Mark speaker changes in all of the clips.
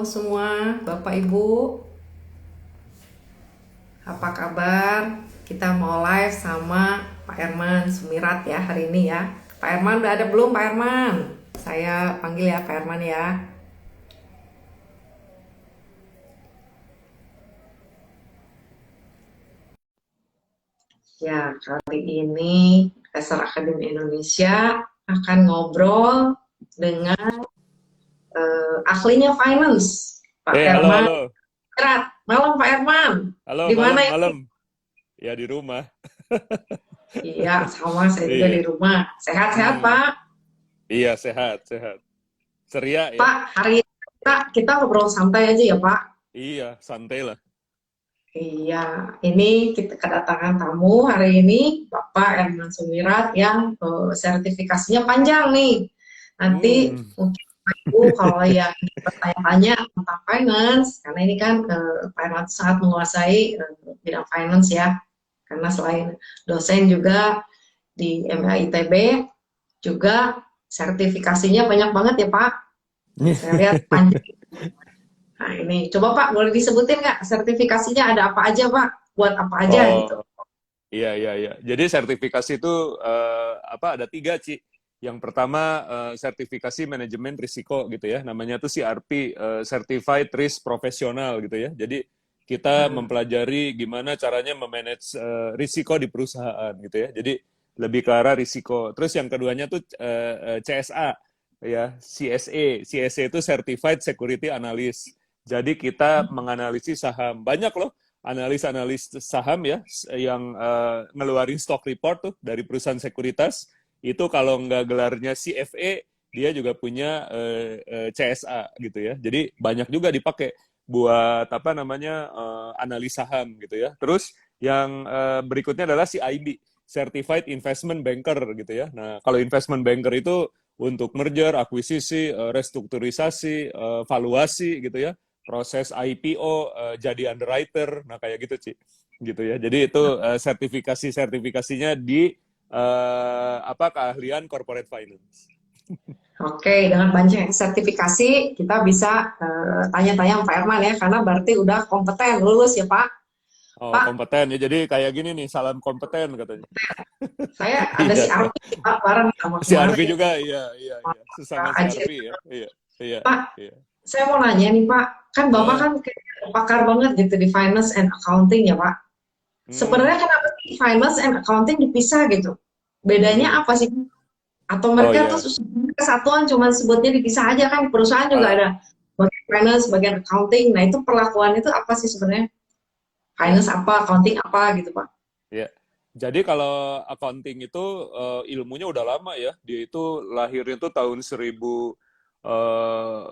Speaker 1: Semua Bapak Ibu, apa kabar? Kita mau live sama Pak Herman Sumirat ya hari ini ya. Pak Herman udah ada belum Pak Herman? Saya panggil ya Pak Herman ya. Ya, kali ini Dasar Akademi Indonesia akan ngobrol dengan ahlinya finance, Pak
Speaker 2: Halo,
Speaker 1: Herman
Speaker 2: halo.
Speaker 1: Sumirat. Malam Pak Herman.
Speaker 2: Halo,
Speaker 1: Di mana
Speaker 2: malam,
Speaker 1: ini?
Speaker 2: malam. Ya, di rumah.
Speaker 1: Iya, sama saya juga di
Speaker 2: Iya.
Speaker 1: rumah. Sehat-sehat
Speaker 2: Hmm.
Speaker 1: Pak.
Speaker 2: Iya, sehat, sehat. Ceria ya?
Speaker 1: Pak, hari ini kita ngobrol santai aja ya, Pak.
Speaker 2: Iya, santai lah.
Speaker 1: Iya, ini kita kedatangan tamu hari ini, Bapak Herman Sumirat yang sertifikasinya panjang nih. Nanti
Speaker 2: Hmm.
Speaker 1: mungkin Ibu kalau yang bertanya-tanya tentang finance, karena ini kan Pak Herman sangat menguasai bidang finance ya. Karena selain dosen juga di MA ITB, juga sertifikasinya banyak banget ya, Pak. Saya lihat panjang. Nah ini, coba Pak, boleh disebutin nggak sertifikasinya ada apa aja Pak? Buat apa aja gitu?
Speaker 2: Oh, iya, iya, iya. Jadi sertifikasi itu ada tiga, Ci. Yang pertama sertifikasi manajemen risiko gitu ya. Namanya tuh CRP, Certified Risk Professional gitu ya. Jadi kita
Speaker 1: Hmm.
Speaker 2: mempelajari gimana caranya memanage risiko di perusahaan gitu ya. Jadi lebih ke arah risiko. Terus yang keduanya tuh CSA ya, CSA. CSA itu Certified Security Analyst. Jadi kita menganalisis saham. Banyak loh analis-analis saham ya yang ngeluarin stock report tuh dari perusahaan sekuritas. Itu kalau nggak gelarnya CFA, dia juga punya CSA gitu ya. Jadi banyak juga dipakai buat apa namanya analis saham gitu ya. Terus yang berikutnya adalah CIB, Certified Investment Banker gitu ya. Nah, kalau investment banker itu untuk merger, akuisisi, restrukturisasi, valuasi gitu ya, proses IPO, jadi underwriter, nah kayak gitu Ci, gitu ya. Jadi itu sertifikasinya di keahlian corporate finance.
Speaker 1: Oke, dengan banyak sertifikasi kita bisa tanya-tanya Pak Herman ya, karena berarti udah kompeten, lulus ya Pak.
Speaker 2: Oh,
Speaker 1: Pak,
Speaker 2: kompeten ya. Jadi kayak gini nih, salam kompeten katanya.
Speaker 1: saya ada si
Speaker 2: Iya.
Speaker 1: Arfi Pak, bareng sama
Speaker 2: Si Arfi
Speaker 1: kemarin.
Speaker 2: juga, iya, iya, iya. Sesama
Speaker 1: Pak
Speaker 2: si
Speaker 1: Ajit.
Speaker 2: Arfi ya. Iya, iya,
Speaker 1: Pak,
Speaker 2: iya.
Speaker 1: saya mau nanya nih Pak, kan Bapak
Speaker 2: Hah?
Speaker 1: kan kayak pakar banget gitu di finance and accounting ya Pak.
Speaker 2: Hmm,
Speaker 1: Sebenarnya kenapa sih finance and accounting dipisah gitu? Bedanya
Speaker 2: hmm.
Speaker 1: apa sih? Atau
Speaker 2: Oh
Speaker 1: mereka tuh
Speaker 2: ya,
Speaker 1: kesatuan cuma sebutnya dipisah aja kan perusahaan juga
Speaker 2: ah,
Speaker 1: ada bagian finance, bagian accounting. Nah itu perlakuan itu apa sih sebenarnya?
Speaker 2: ya,
Speaker 1: Finance apa, accounting apa gitu Pak?
Speaker 2: ya. Jadi kalau accounting itu ilmunya udah lama ya. Dia itu lahirnya itu tahun 1000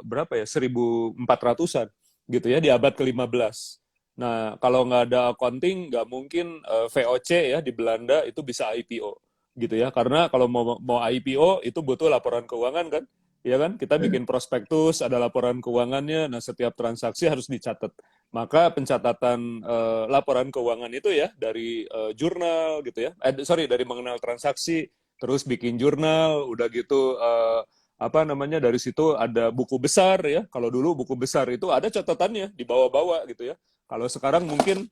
Speaker 2: berapa ya? 1400-an gitu ya, di abad ke-15. Nah, kalau nggak ada accounting, nggak mungkin VOC ya di Belanda itu bisa IPO gitu ya. Karena kalau mau IPO itu butuh laporan keuangan kan? Ya kan? Kita bikin prospektus, ada laporan keuangannya. Nah, setiap transaksi harus dicatat. Maka pencatatan laporan keuangan itu ya dari jurnal gitu ya. Sorry, dari mengenal transaksi, terus bikin jurnal, udah gitu apa namanya, dari situ ada buku besar ya. Kalau dulu buku besar itu ada catatannya di bawah-bawah gitu ya. Kalau sekarang mungkin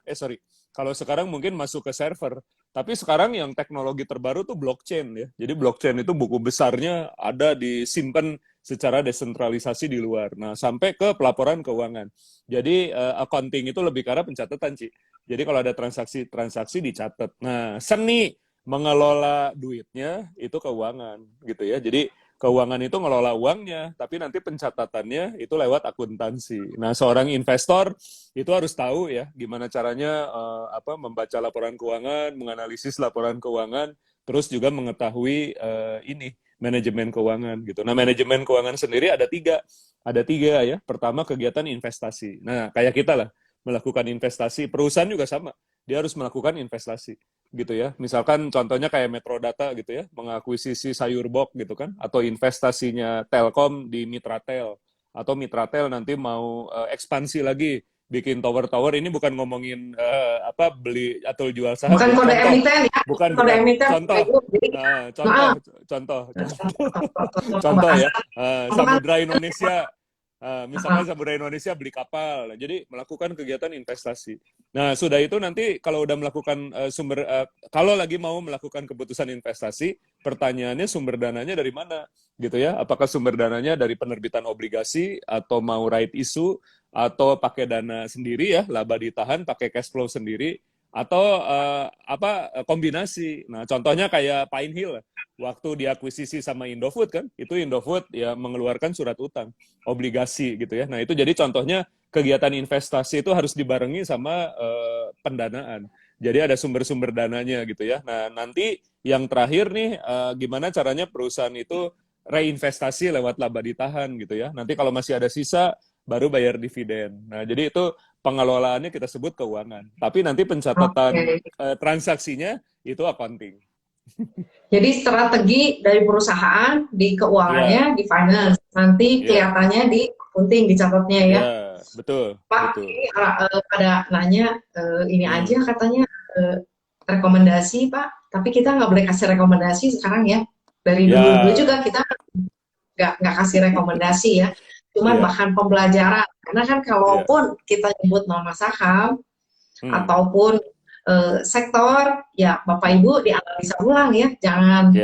Speaker 2: kalau sekarang mungkin masuk ke server. Tapi sekarang yang teknologi terbaru tuh blockchain ya. Jadi blockchain itu buku besarnya ada disimpan secara desentralisasi di luar. Nah, sampai ke pelaporan keuangan. Jadi accounting itu lebih ke arah pencatatan, Ci. Jadi kalau ada transaksi dicatat. Nah, seni mengelola duitnya itu keuangan gitu ya. Jadi keuangan itu ngelola uangnya, tapi nanti pencatatannya itu lewat akuntansi. Nah, seorang investor itu harus tahu ya gimana caranya membaca laporan keuangan, menganalisis laporan keuangan, terus juga mengetahui ini manajemen keuangan gitu. Nah, manajemen keuangan sendiri ada tiga ya. Pertama, kegiatan investasi. Nah, kayak kita lah melakukan investasi. Perusahaan juga sama, dia harus melakukan investasi gitu ya. Misalkan contohnya kayak Metrodata gitu ya, mengakuisisi Sayurbok gitu kan, atau investasinya Telkom di Mitratel, atau Mitratel nanti mau ekspansi lagi, bikin tower-tower. Ini bukan ngomongin beli atau jual saham
Speaker 1: Bukan
Speaker 2: ya,
Speaker 1: kode
Speaker 2: contoh,
Speaker 1: emiten ya,
Speaker 2: bukan
Speaker 1: kode
Speaker 2: bukan
Speaker 1: emiten Bapak
Speaker 2: contoh.
Speaker 1: Ibu. Jadi
Speaker 2: Contoh,
Speaker 1: maaf,
Speaker 2: contoh,
Speaker 1: contoh
Speaker 2: contoh ya,
Speaker 1: pembahasan
Speaker 2: Samudra Indonesia Misalkan Samudra Indonesia beli kapal, jadi melakukan kegiatan investasi. Nah, sudah itu nanti kalau udah melakukan kalau lagi mau melakukan keputusan investasi, pertanyaannya sumber dananya dari mana, gitu ya? Apakah sumber dananya dari penerbitan obligasi atau mau right issue atau pakai dana sendiri ya, laba ditahan, pakai cash flow sendiri, atau kombinasi. Nah, contohnya kayak Pine Hill, waktu diakuisisi sama Indofood kan, itu Indofood ya mengeluarkan surat utang, obligasi gitu ya. Nah, itu jadi contohnya kegiatan investasi itu harus dibarengi sama pendanaan. Jadi ada sumber-sumber dananya gitu ya. Nah, nanti yang terakhir nih, gimana caranya perusahaan itu reinvestasi lewat laba ditahan gitu ya. Nanti kalau masih ada sisa, baru bayar dividen. Nah, jadi itu pengelolaannya kita sebut keuangan. Tapi nanti pencatatan transaksinya itu accounting.
Speaker 1: Jadi strategi dari perusahaan di keuangannya, di finance, nanti kelihatannya di accounting, dicatatnya ya.
Speaker 2: Betul.
Speaker 1: Pak,
Speaker 2: betul.
Speaker 1: ini pada nanya ini aja katanya rekomendasi Pak, tapi kita nggak boleh kasih rekomendasi sekarang ya. Dari dulu juga kita nggak kasih rekomendasi ya, cuman bahan pembelajaran. Karena kan kalaupun kita nyebut nama saham ataupun sektor, ya Bapak Ibu dianalisa ulang ya, jangan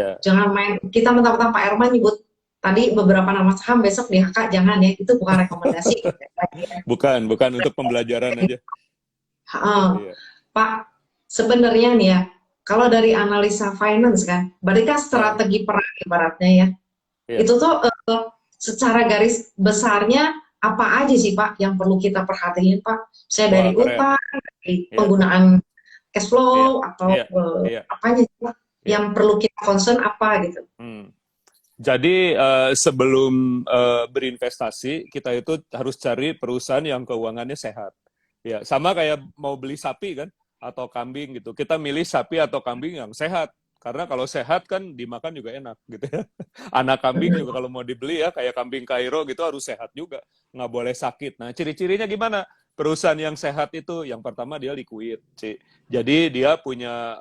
Speaker 1: main kita mentang-mentang Pak Erman nyebut tadi beberapa nama saham, besok di HK jangan ya, itu bukan rekomendasi.
Speaker 2: bukan untuk pembelajaran aja.
Speaker 1: Pak, sebenarnya nih ya, kalau dari analisa finance kan, berarti kan strategi perang ibaratnya ya, itu tuh secara garis besarnya apa aja sih Pak yang perlu kita perhatiin Pak? Saya dari utang, dari penggunaan cash flow atau apanya sih Pak? Yang perlu kita concern apa gitu?
Speaker 2: Jadi sebelum berinvestasi, kita itu harus cari perusahaan yang keuangannya sehat. Ya, sama kayak mau beli sapi kan, atau kambing gitu. Kita milih sapi atau kambing yang sehat. Karena kalau sehat kan dimakan juga enak gitu ya. Anak kambing juga kalau mau dibeli ya, kayak kambing Kairo gitu harus sehat juga. Nggak boleh sakit. Nah, ciri-cirinya gimana? Perusahaan yang sehat itu, yang pertama dia liquid. Jadi dia punya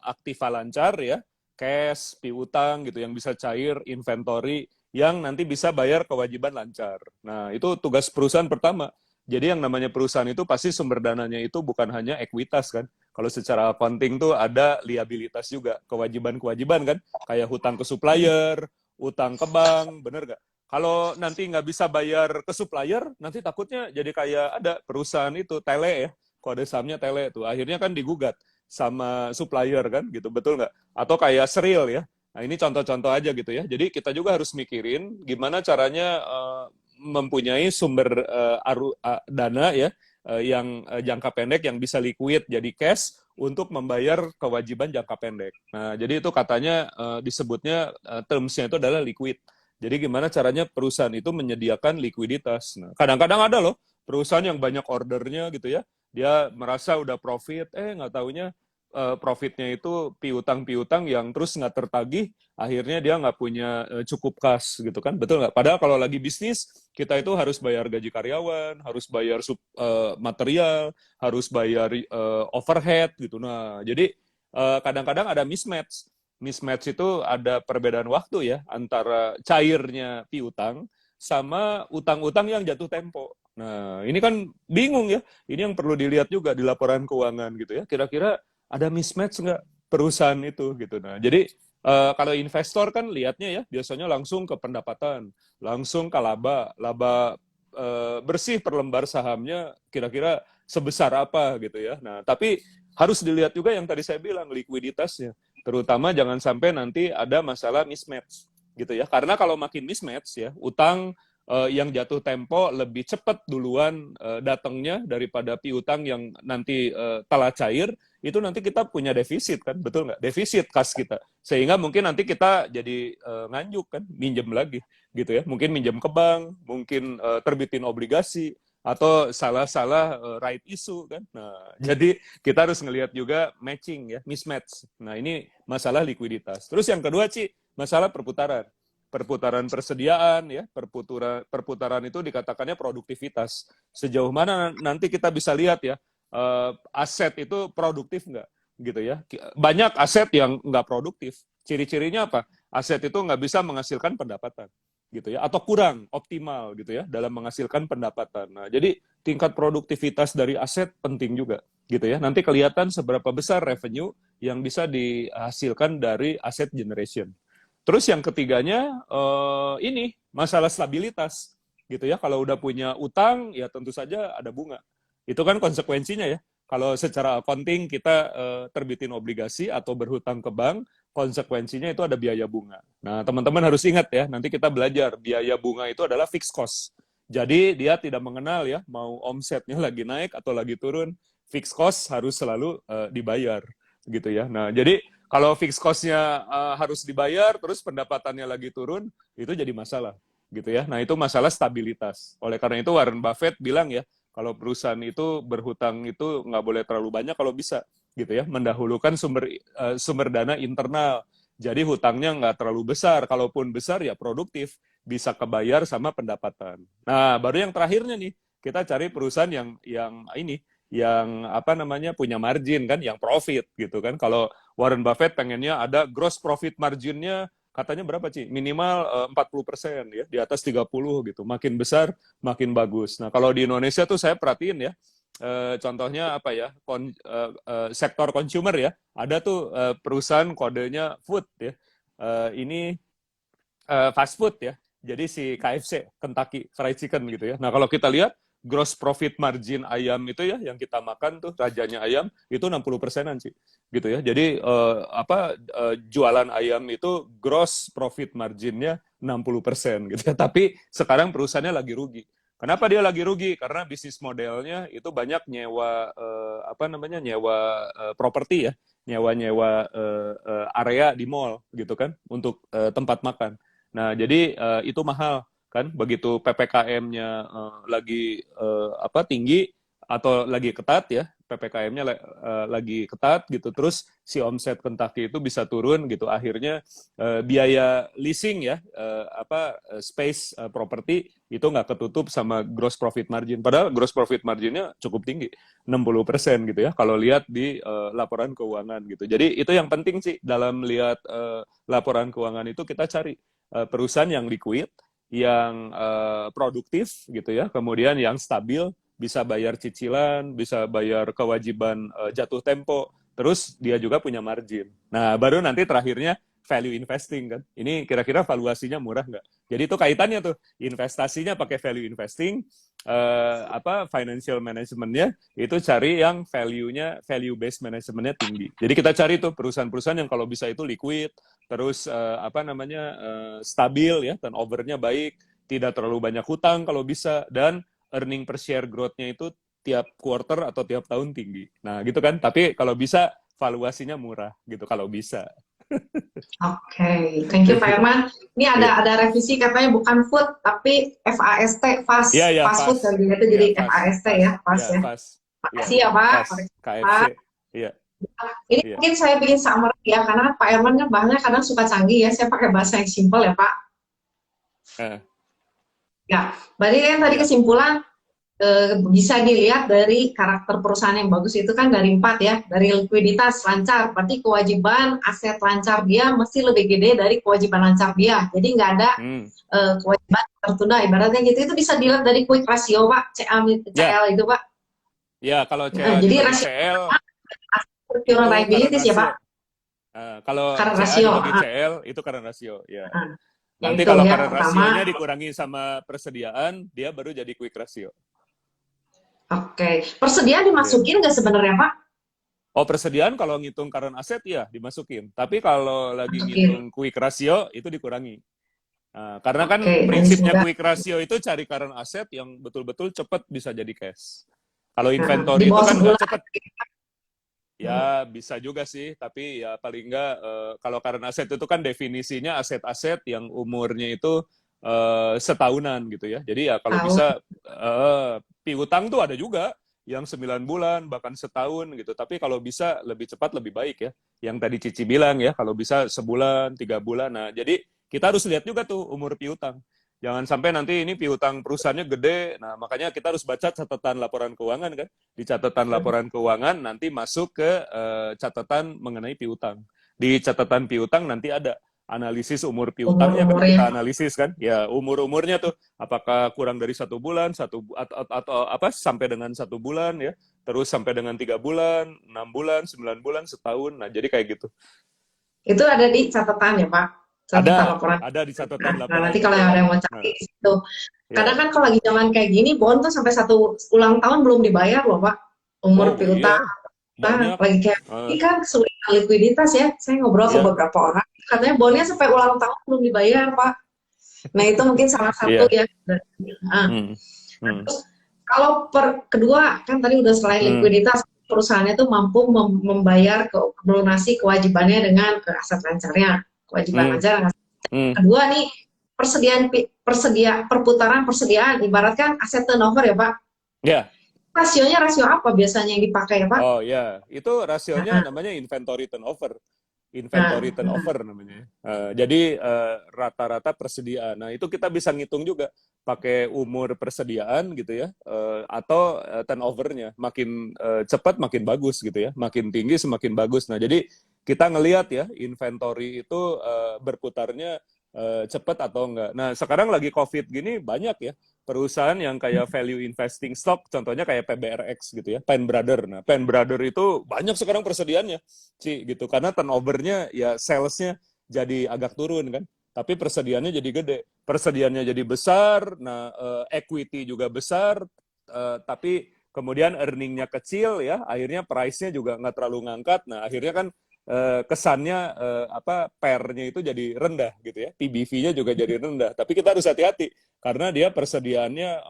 Speaker 2: aktiva lancar ya, cash, piutang gitu yang bisa cair, inventory yang nanti bisa bayar kewajiban lancar. Nah, itu tugas perusahaan pertama. Jadi yang namanya perusahaan itu pasti sumber dananya itu bukan hanya ekuitas kan. Kalau secara accounting tuh ada liabilitas juga, kewajiban-kewajiban kan. Kayak hutang ke supplier, utang ke bank, bener nggak? Kalau nanti nggak bisa bayar ke supplier, nanti takutnya jadi kayak ada perusahaan itu, Tele ya, kode sahamnya Tele tuh. Akhirnya kan digugat sama supplier kan gitu, betul nggak? Atau kayak Seril ya. Nah ini contoh-contoh aja gitu ya. Jadi kita juga harus mikirin gimana caranya mempunyai sumber dana ya yang jangka pendek yang bisa liquid jadi cash untuk membayar kewajiban jangka pendek. Nah, jadi itu katanya disebutnya termsnya itu adalah liquid. Jadi gimana caranya perusahaan itu menyediakan likuiditas. Nah, kadang-kadang ada loh perusahaan yang banyak ordernya gitu ya. Dia merasa udah profit, nggak taunya profitnya itu piutang-piutang yang terus nggak tertagih, akhirnya dia nggak punya cukup kas gitu kan, betul nggak? Padahal kalau lagi bisnis, kita itu harus bayar gaji karyawan, harus bayar material, harus bayar overhead gitu. Nah, jadi kadang-kadang ada mismatch. Mismatch itu ada perbedaan waktu ya antara cairnya piutang sama utang-utang yang jatuh tempo. Nah, ini kan bingung ya. Ini yang perlu dilihat juga di laporan keuangan gitu ya. Kira-kira ada mismatch nggak perusahaan itu gitu. Nah, jadi kalau investor kan lihatnya ya biasanya langsung ke pendapatan, langsung ke laba bersih per lembar sahamnya kira-kira sebesar apa gitu ya. Nah, tapi harus dilihat juga yang tadi saya bilang likuiditasnya, terutama jangan sampai nanti ada masalah mismatch gitu ya. Karena kalau makin mismatch ya, utang yang jatuh tempo lebih cepat duluan datangnya daripada piutang yang nanti telah cair, itu nanti kita punya defisit kan, betul nggak? Defisit kas kita. Sehingga mungkin nanti kita jadi nganjuk kan, minjem lagi gitu ya. Mungkin minjem ke bank, mungkin terbitin obligasi, atau salah-salah right issue kan. Nah, jadi kita harus ngelihat juga matching ya, mismatch. Nah, ini masalah likuiditas. Terus yang kedua, masalah perputaran. Perputaran persediaan ya, perputaran itu dikatakannya produktivitas. Sejauh mana nanti kita bisa lihat ya, aset itu produktif nggak gitu ya. Banyak aset yang nggak produktif. Ciri-cirinya apa? Aset itu nggak bisa menghasilkan pendapatan. gitu ya, atau kurang optimal gitu ya dalam menghasilkan pendapatan. Nah, jadi tingkat produktivitas dari aset penting juga gitu ya. Nanti kelihatan seberapa besar revenue yang bisa dihasilkan dari aset generation. Terus yang ketiganya ini masalah stabilitas gitu ya. Kalau udah punya utang ya tentu saja ada bunga. Itu kan konsekuensinya ya. Kalau secara accounting kita terbitin obligasi atau berhutang ke bank, konsekuensinya itu ada biaya bunga. Nah, teman-teman harus ingat ya, nanti kita belajar biaya bunga itu adalah fixed cost. Jadi dia tidak mengenal ya, mau omsetnya lagi naik atau lagi turun, fixed cost harus selalu dibayar gitu ya. Nah, jadi kalau fixed cost-nya harus dibayar, terus pendapatannya lagi turun, itu jadi masalah gitu ya. Nah, itu masalah stabilitas. Oleh karena itu Warren Buffett bilang ya, kalau perusahaan itu berhutang itu nggak boleh terlalu banyak kalau bisa gitu ya, mendahulukan sumber dana internal. Jadi hutangnya nggak terlalu besar, kalaupun besar ya produktif, bisa kebayar sama pendapatan. Nah, baru yang terakhirnya nih, kita cari perusahaan yang ini, yang apa namanya punya margin kan, yang profit gitu kan. Kalau Warren Buffett pengennya ada gross profit marginnya katanya berapa Ci? Minimal 40% ya, di atas 30 gitu. Makin besar, makin bagus. Nah, kalau di Indonesia tuh saya perhatiin ya, contohnya apa ya, sektor consumer ya, ada tuh perusahaan kodenya food ya, ini fast food ya, jadi si KFC, Kentucky Fried Chicken gitu ya. Nah kalau kita lihat gross profit margin ayam itu ya, yang kita makan tuh rajanya ayam itu 60%-an sih, gitu ya. Jadi jualan ayam itu gross profit marginnya 60% gitu ya. Tapi sekarang perusahaannya lagi rugi. Kenapa dia lagi rugi? Karena bisnis modelnya itu banyak nyewa nyewa properti ya, nyewa area di mall gitu kan untuk tempat makan. Nah, jadi itu mahal kan begitu PPKM-nya lagi tinggi atau lagi ketat ya, PPKM-nya lagi ketat gitu, terus si omset Kentucky itu bisa turun gitu, akhirnya biaya leasing ya space properti itu nggak ketutup sama gross profit margin, padahal gross profit marginnya cukup tinggi 60% gitu ya kalau lihat di laporan keuangan gitu. Jadi itu yang penting sih dalam lihat laporan keuangan itu, kita cari perusahaan yang liquid, yang produktif gitu ya, kemudian yang stabil, bisa bayar cicilan, bisa bayar kewajiban jatuh tempo, terus dia juga punya margin. Nah, baru nanti terakhirnya value investing kan. Ini kira-kira valuasinya murah nggak? Jadi itu kaitannya tuh, investasinya pakai value investing, financial managementnya itu cari yang value based managementnya tinggi. Jadi kita cari tuh perusahaan-perusahaan yang kalau bisa itu liquid, terus stabil ya, turnover-nya baik, tidak terlalu banyak hutang kalau bisa, dan earning per share growth-nya itu tiap quarter atau tiap tahun tinggi. Nah, gitu kan. Tapi kalau bisa valuasinya murah gitu kalau bisa.
Speaker 1: Oke, thank you Pak Herman. Ini ada revisi katanya bukan food tapi FAST, fast food kali itu jadi FAST ya, fast ya. Makasih ya Pak.
Speaker 2: KFC. Iya.
Speaker 1: Ini mungkin saya bikin summary ya, karena Pak Herman kan bahasanya kadang suka canggih ya, saya pakai bahasa yang simpel ya Pak. Ya, berarti kan tadi kesimpulan bisa dilihat dari karakter perusahaan yang bagus itu kan dari 4 ya, dari likuiditas lancar, berarti kewajiban aset lancar dia mesti lebih gede dari kewajiban lancar dia, jadi nggak ada kewajiban tertunda, ibaratnya gitu. Itu bisa dilihat dari quick ratio Pak, CL itu Pak.
Speaker 2: Ya, kalau CL
Speaker 1: jadi rasio current liabilities ya Pak.
Speaker 2: Kalau CL itu current ratio ya. Nanti
Speaker 1: itu,
Speaker 2: kalau
Speaker 1: ya,
Speaker 2: current ratio-nya dikurangi sama persediaan, dia baru jadi quick ratio.
Speaker 1: Oke. Persediaan dimasukin nggak sebenarnya Pak?
Speaker 2: Oh, persediaan kalau ngitung current asset ya dimasukin. Tapi kalau lagi ngitung quick ratio itu dikurangi. Nah, karena kan prinsipnya quick ratio itu cari current asset yang betul-betul cepat bisa jadi cash. Kalau inventory itu kan nggak cepat. Ya bisa juga sih, tapi ya paling nggak kalau current asset itu kan definisinya aset-aset yang umurnya itu setahunan gitu ya. Jadi ya kalau bisa piutang tuh ada juga yang 9 bulan bahkan setahun gitu. Tapi kalau bisa lebih cepat lebih baik ya. Yang tadi Cici bilang ya, kalau bisa sebulan, 3 bulan. Nah jadi kita harus lihat juga tuh umur piutang. Jangan sampai nanti ini piutang perusahaannya gede, nah makanya kita harus baca catatan laporan keuangan kan. Di catatan laporan keuangan nanti masuk ke catatan mengenai piutang. Di catatan piutang nanti ada analisis umur piutangnya kan
Speaker 1: Umur-umurnya.
Speaker 2: kita analisis kan, ya umurnya tuh apakah kurang dari 1 bulan, atau apa sampai dengan 1 bulan ya, terus sampai dengan 3 bulan, 6 bulan, 9 bulan, setahun. Nah jadi kayak gitu.
Speaker 1: Itu ada di catatan ya Pak, catatan laporan.
Speaker 2: Ada di catatan
Speaker 1: Nah
Speaker 2: laporan
Speaker 1: nanti kalau ada
Speaker 2: keuangan.
Speaker 1: yang mau
Speaker 2: Nah,
Speaker 1: cari itu, kadang
Speaker 2: ya.
Speaker 1: kan kalau lagi zaman kayak gini, bond tuh sampai 1 ulang tahun belum dibayar loh Pak, umur
Speaker 2: Oh iya,
Speaker 1: piutang. Nah,
Speaker 2: banyak.
Speaker 1: lagi kayak
Speaker 2: Eh,
Speaker 1: ini kan kesulitan likuiditas ya. Saya ngobrol ke
Speaker 2: iya,
Speaker 1: beberapa orang, katanya bondnya sampai ulang tahun belum dibayar, Pak. Nah, itu mungkin salah satu
Speaker 2: iya.
Speaker 1: ya. Ah.
Speaker 2: Hmm, hmm,
Speaker 1: Terus kalau kedua, kan tadi udah selain
Speaker 2: hmm,
Speaker 1: likuiditas, perusahaannya tuh mampu membayar melunasi kewajibannya dengan aset lancarnya. Kewajiban
Speaker 2: hmm,
Speaker 1: lancar.
Speaker 2: hmm.
Speaker 1: Kedua nih, perputaran persediaan, ibaratkan aset turnover ya, Pak.
Speaker 2: Ya.
Speaker 1: Rasionya rasio apa biasanya yang dipakai ya, Pak?
Speaker 2: Oh ya, itu rasionya
Speaker 1: Nah,
Speaker 2: namanya inventory turnover. Inventory
Speaker 1: nah,
Speaker 2: turnover namanya. Jadi rata-rata persediaan. Nah itu kita bisa ngitung juga pakai umur persediaan gitu ya, atau turnovernya. Makin cepat makin bagus gitu ya, makin tinggi semakin bagus. Nah jadi kita ngelihat ya inventory itu berputarnya cepat atau enggak. Nah sekarang lagi COVID gini banyak ya perusahaan yang kayak value investing stock, contohnya kayak PBRX gitu ya, Penn Brother. Nah, Penn Brother itu banyak sekarang persediaannya, sih gitu, karena turnovernya ya salesnya jadi agak turun kan, tapi persediaannya jadi gede, persediaannya jadi besar, nah equity juga besar, tapi kemudian earningnya kecil ya, akhirnya price-nya juga nggak terlalu ngangkat, nah akhirnya kan kesannya apa pair-nya itu jadi rendah gitu ya, PBV-nya juga jadi rendah, tapi kita harus hati-hati karena dia persediaannya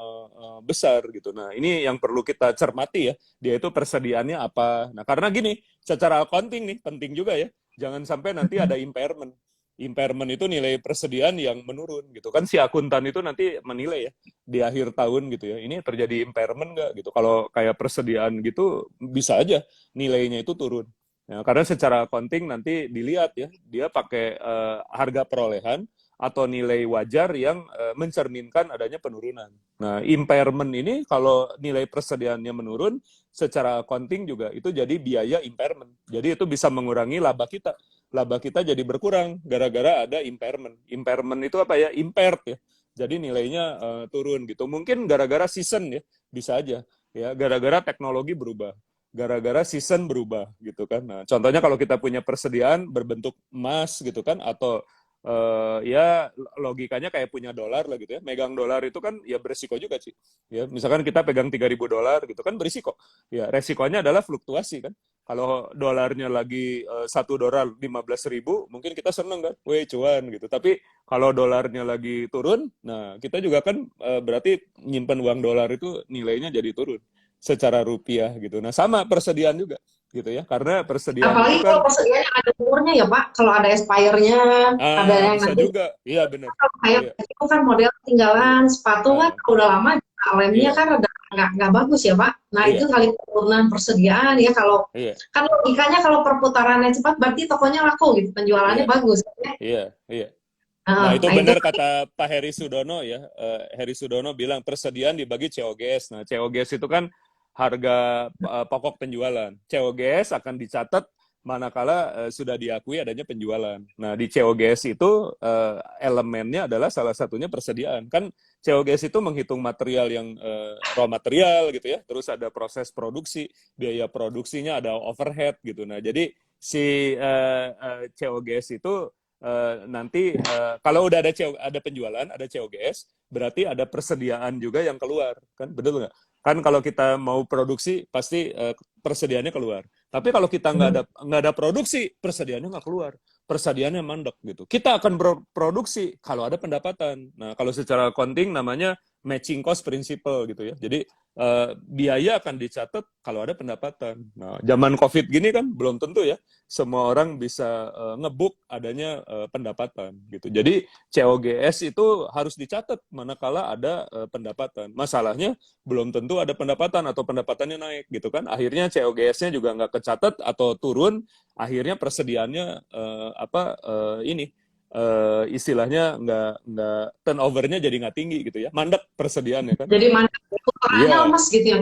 Speaker 2: besar gitu. Nah, ini yang perlu kita cermati ya. Dia itu persediaannya apa. Nah, karena gini, secara accounting nih penting juga ya. Jangan sampai nanti ada impairment. Impairment itu nilai persediaan yang menurun gitu. Kan si akuntan itu nanti menilai ya di akhir tahun gitu ya. Ini terjadi impairment nggak gitu. Kalau kayak persediaan gitu bisa aja nilainya itu turun. Nah, karena secara accounting nanti dilihat ya, dia pakai harga perolehan atau nilai wajar yang mencerminkan adanya penurunan. Nah, impairment ini kalau nilai persediaannya menurun, secara accounting juga itu jadi biaya impairment. Jadi itu bisa mengurangi laba kita. Laba kita jadi berkurang gara-gara ada impairment. Impairment itu apa ya? Impaired ya. Jadi nilainya turun gitu. Mungkin gara-gara season ya, bisa aja. Ya, gara-gara teknologi berubah, gara-gara season berubah gitu kan. Nah, contohnya kalau kita punya persediaan berbentuk emas gitu kan, atau ya logikanya kayak punya dolar lah gitu ya. Megang dolar itu kan ya berisiko juga sih. Ya, misalkan kita pegang 3.000 dolar gitu kan berisiko. Ya, resikonya adalah fluktuasi kan. Kalau dolarnya lagi 1 dolar 15.000, mungkin kita seneng kan, weh cuan gitu. Tapi kalau dolarnya lagi turun, nah kita juga kan berarti nyimpen uang dolar itu nilainya jadi turun secara rupiah gitu. Nah sama persediaan juga gitu ya, karena persediaan itu
Speaker 1: apalagi kalau
Speaker 2: kan
Speaker 1: persediaannya ada umurnya ya Pak, kalau ada expirednya, ada yang
Speaker 2: bisa
Speaker 1: nanti
Speaker 2: juga, iya benar,
Speaker 1: kalau kayak
Speaker 2: iya,
Speaker 1: itu kan model
Speaker 2: iya,
Speaker 1: tinggalan sepatu kan
Speaker 2: ah,
Speaker 1: kalau udah lama lemnya
Speaker 2: iya,
Speaker 1: kan udah nggak bagus ya Pak. Nah itu
Speaker 2: iya,
Speaker 1: kali penurunan persediaan ya, kalau
Speaker 2: iya,
Speaker 1: kan logikanya kalau perputarannya cepat berarti tokonya laku gitu, penjualannya
Speaker 2: iya,
Speaker 1: bagus ya.
Speaker 2: iya, iya. Nah itu
Speaker 1: Nah itu
Speaker 2: benar kata Pak Heri Sudono ya. Heri Sudono bilang persediaan dibagi COGS. Nah COGS itu kan harga pokok penjualan. COGS akan dicatat manakala sudah diakui adanya penjualan. Nah di COGS itu elemennya adalah salah satunya persediaan. Kan COGS itu menghitung material yang raw material gitu ya. Terus ada proses produksi, biaya produksinya, ada overhead gitu. Nah jadi si COGS itu nanti kalau udah ada penjualan, ada COGS, berarti ada persediaan juga yang keluar, kan betul nggak? Kan kalau kita mau produksi pasti persediaannya keluar. Tapi kalau kita nggak ada produksi, persediaannya nggak keluar, persediaannya mandek gitu. Kita akan berproduksi kalau ada pendapatan. Nah kalau secara accounting namanya matching cost principle gitu ya. Jadi biaya akan dicatat kalau ada pendapatan. Nah zaman COVID gini kan belum tentu ya semua orang bisa ngebuk adanya pendapatan gitu. Jadi COGS itu harus dicatat manakala ada pendapatan. Masalahnya belum tentu ada pendapatan atau pendapatannya naik gitu kan. Akhirnya COGS-nya juga nggak kecatat atau turun. Akhirnya persediaannya ini istilahnya nggak turnover-nya jadi nggak tinggi gitu ya. Mandek persediaannya kan.
Speaker 1: jadi mana putarannya
Speaker 2: Iya,
Speaker 1: lemes gitu ya.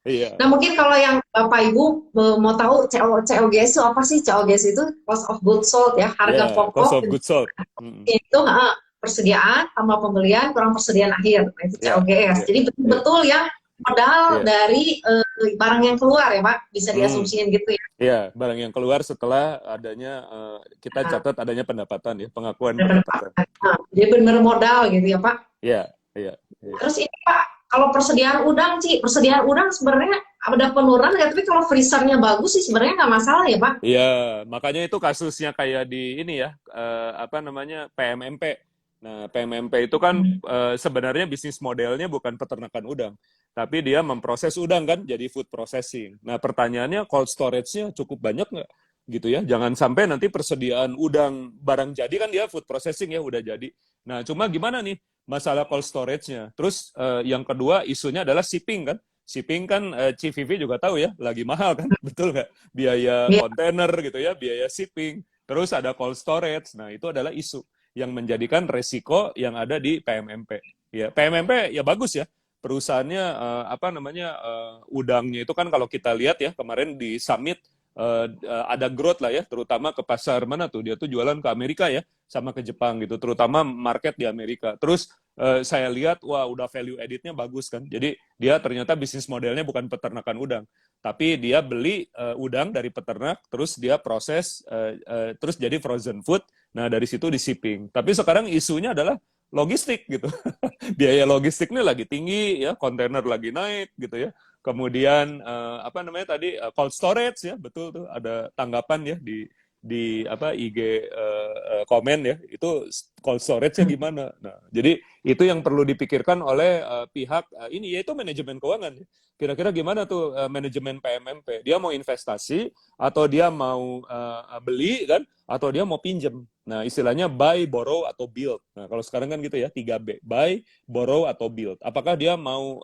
Speaker 2: Iya.
Speaker 1: Nah, mungkin kalau yang Bapak Ibu mau tahu COGS itu apa sih? COGS itu cost of goods sold ya, harga
Speaker 2: Ya, cost
Speaker 1: pokok
Speaker 2: of goods sold. Mm-mm.
Speaker 1: itu persediaan tambah pembelian kurang persediaan akhir. Nah, itu
Speaker 2: Ya,
Speaker 1: COGS.
Speaker 2: ya,
Speaker 1: Jadi
Speaker 2: ya,
Speaker 1: betul-betul yang modal
Speaker 2: ya.
Speaker 1: dari barang yang keluar ya, Pak. Bisa
Speaker 2: Hmm.
Speaker 1: diasumsikan gitu ya.
Speaker 2: Ya, barang yang keluar setelah adanya kita
Speaker 1: Nah,
Speaker 2: catat adanya pendapatan ya, pengakuan
Speaker 1: benar, Pak.
Speaker 2: pendapatan.
Speaker 1: Nah, jadi benar modal gitu ya, Pak.
Speaker 2: Ya, ya, ya.
Speaker 1: Terus ini Pak, kalau persediaan udang sih, persediaan udang sebenarnya ada penurunan ya, tapi kalau freezernya bagus sih sebenarnya nggak masalah ya Pak.
Speaker 2: Iya, makanya itu kasusnya kayak di ini ya, apa namanya PMMP. Nah, PMMP itu kan sebenarnya bisnis modelnya bukan peternakan udang, tapi dia memproses udang kan, jadi food processing. Nah, pertanyaannya cold storage-nya cukup banyak nggak? Gitu ya, jangan sampai nanti persediaan udang barang jadi kan dia food processing ya udah jadi. Nah, cuma gimana nih masalah cold storage-nya? Terus yang kedua isunya adalah shipping kan. Shipping kan Ci Vivi juga tahu ya, lagi mahal kan, betul nggak? Biaya
Speaker 1: Ya,
Speaker 2: kontainer gitu ya, biaya shipping, terus ada cold storage. Nah, itu adalah isu yang menjadikan resiko yang ada di PMMP. Ya, PMMP ya bagus ya. Perusahaannya apa namanya udangnya itu kan kalau kita lihat ya kemarin di summit ada growth lah ya, terutama ke pasar mana tuh dia tuh jualan ke Amerika ya, sama ke Jepang gitu, terutama market di Amerika. Terus saya lihat wah udah value editnya bagus kan, jadi dia ternyata bisnis modelnya bukan peternakan udang, tapi dia beli udang dari peternak, terus dia proses, terus jadi frozen food. Nah dari situ di shipping. Tapi sekarang isunya adalah logistik gitu. Biaya logistiknya lagi tinggi ya, kontainer lagi naik gitu ya. Kemudian apa namanya tadi cold storage ya, betul tuh ada tanggapan ya di apa IG komen ya, itu cold storage-nya gimana. Nah, jadi itu yang perlu dipikirkan oleh pihak ini yaitu manajemen keuangan. Kira-kira gimana tuh manajemen PMMP? Dia mau investasi atau dia mau beli kan atau dia mau pinjem. Nah, istilahnya buy, borrow atau build. Nah, kalau sekarang kan gitu ya, 3B. Buy, borrow atau build. Apakah dia mau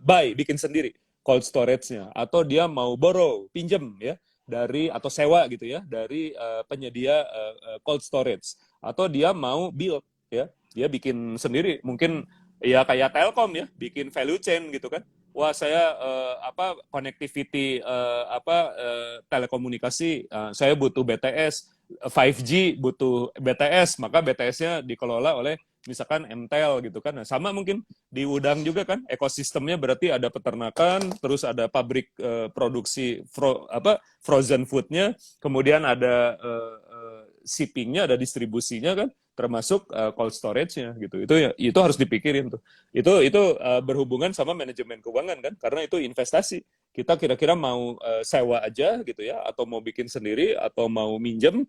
Speaker 2: buy, bikin sendiri cold storage-nya atau dia mau borrow, pinjem ya dari atau sewa gitu ya dari penyedia cold storage atau dia mau build ya dia bikin sendiri mungkin ya kayak Telkom ya bikin value chain gitu kan wah saya apa connectivity telekomunikasi saya butuh BTS 5G butuh BTS maka BTS-nya dikelola oleh misalkan Mtel gitu kan nah, sama mungkin di udang juga kan ekosistemnya berarti ada peternakan terus ada pabrik produksi frozen foodnya kemudian ada shippingnya ada distribusinya kan termasuk cold storage-nya gitu itu harus dipikirin tuh itu berhubungan sama manajemen keuangan kan karena itu investasi kita kira-kira mau sewa aja gitu ya atau mau bikin sendiri atau mau minjem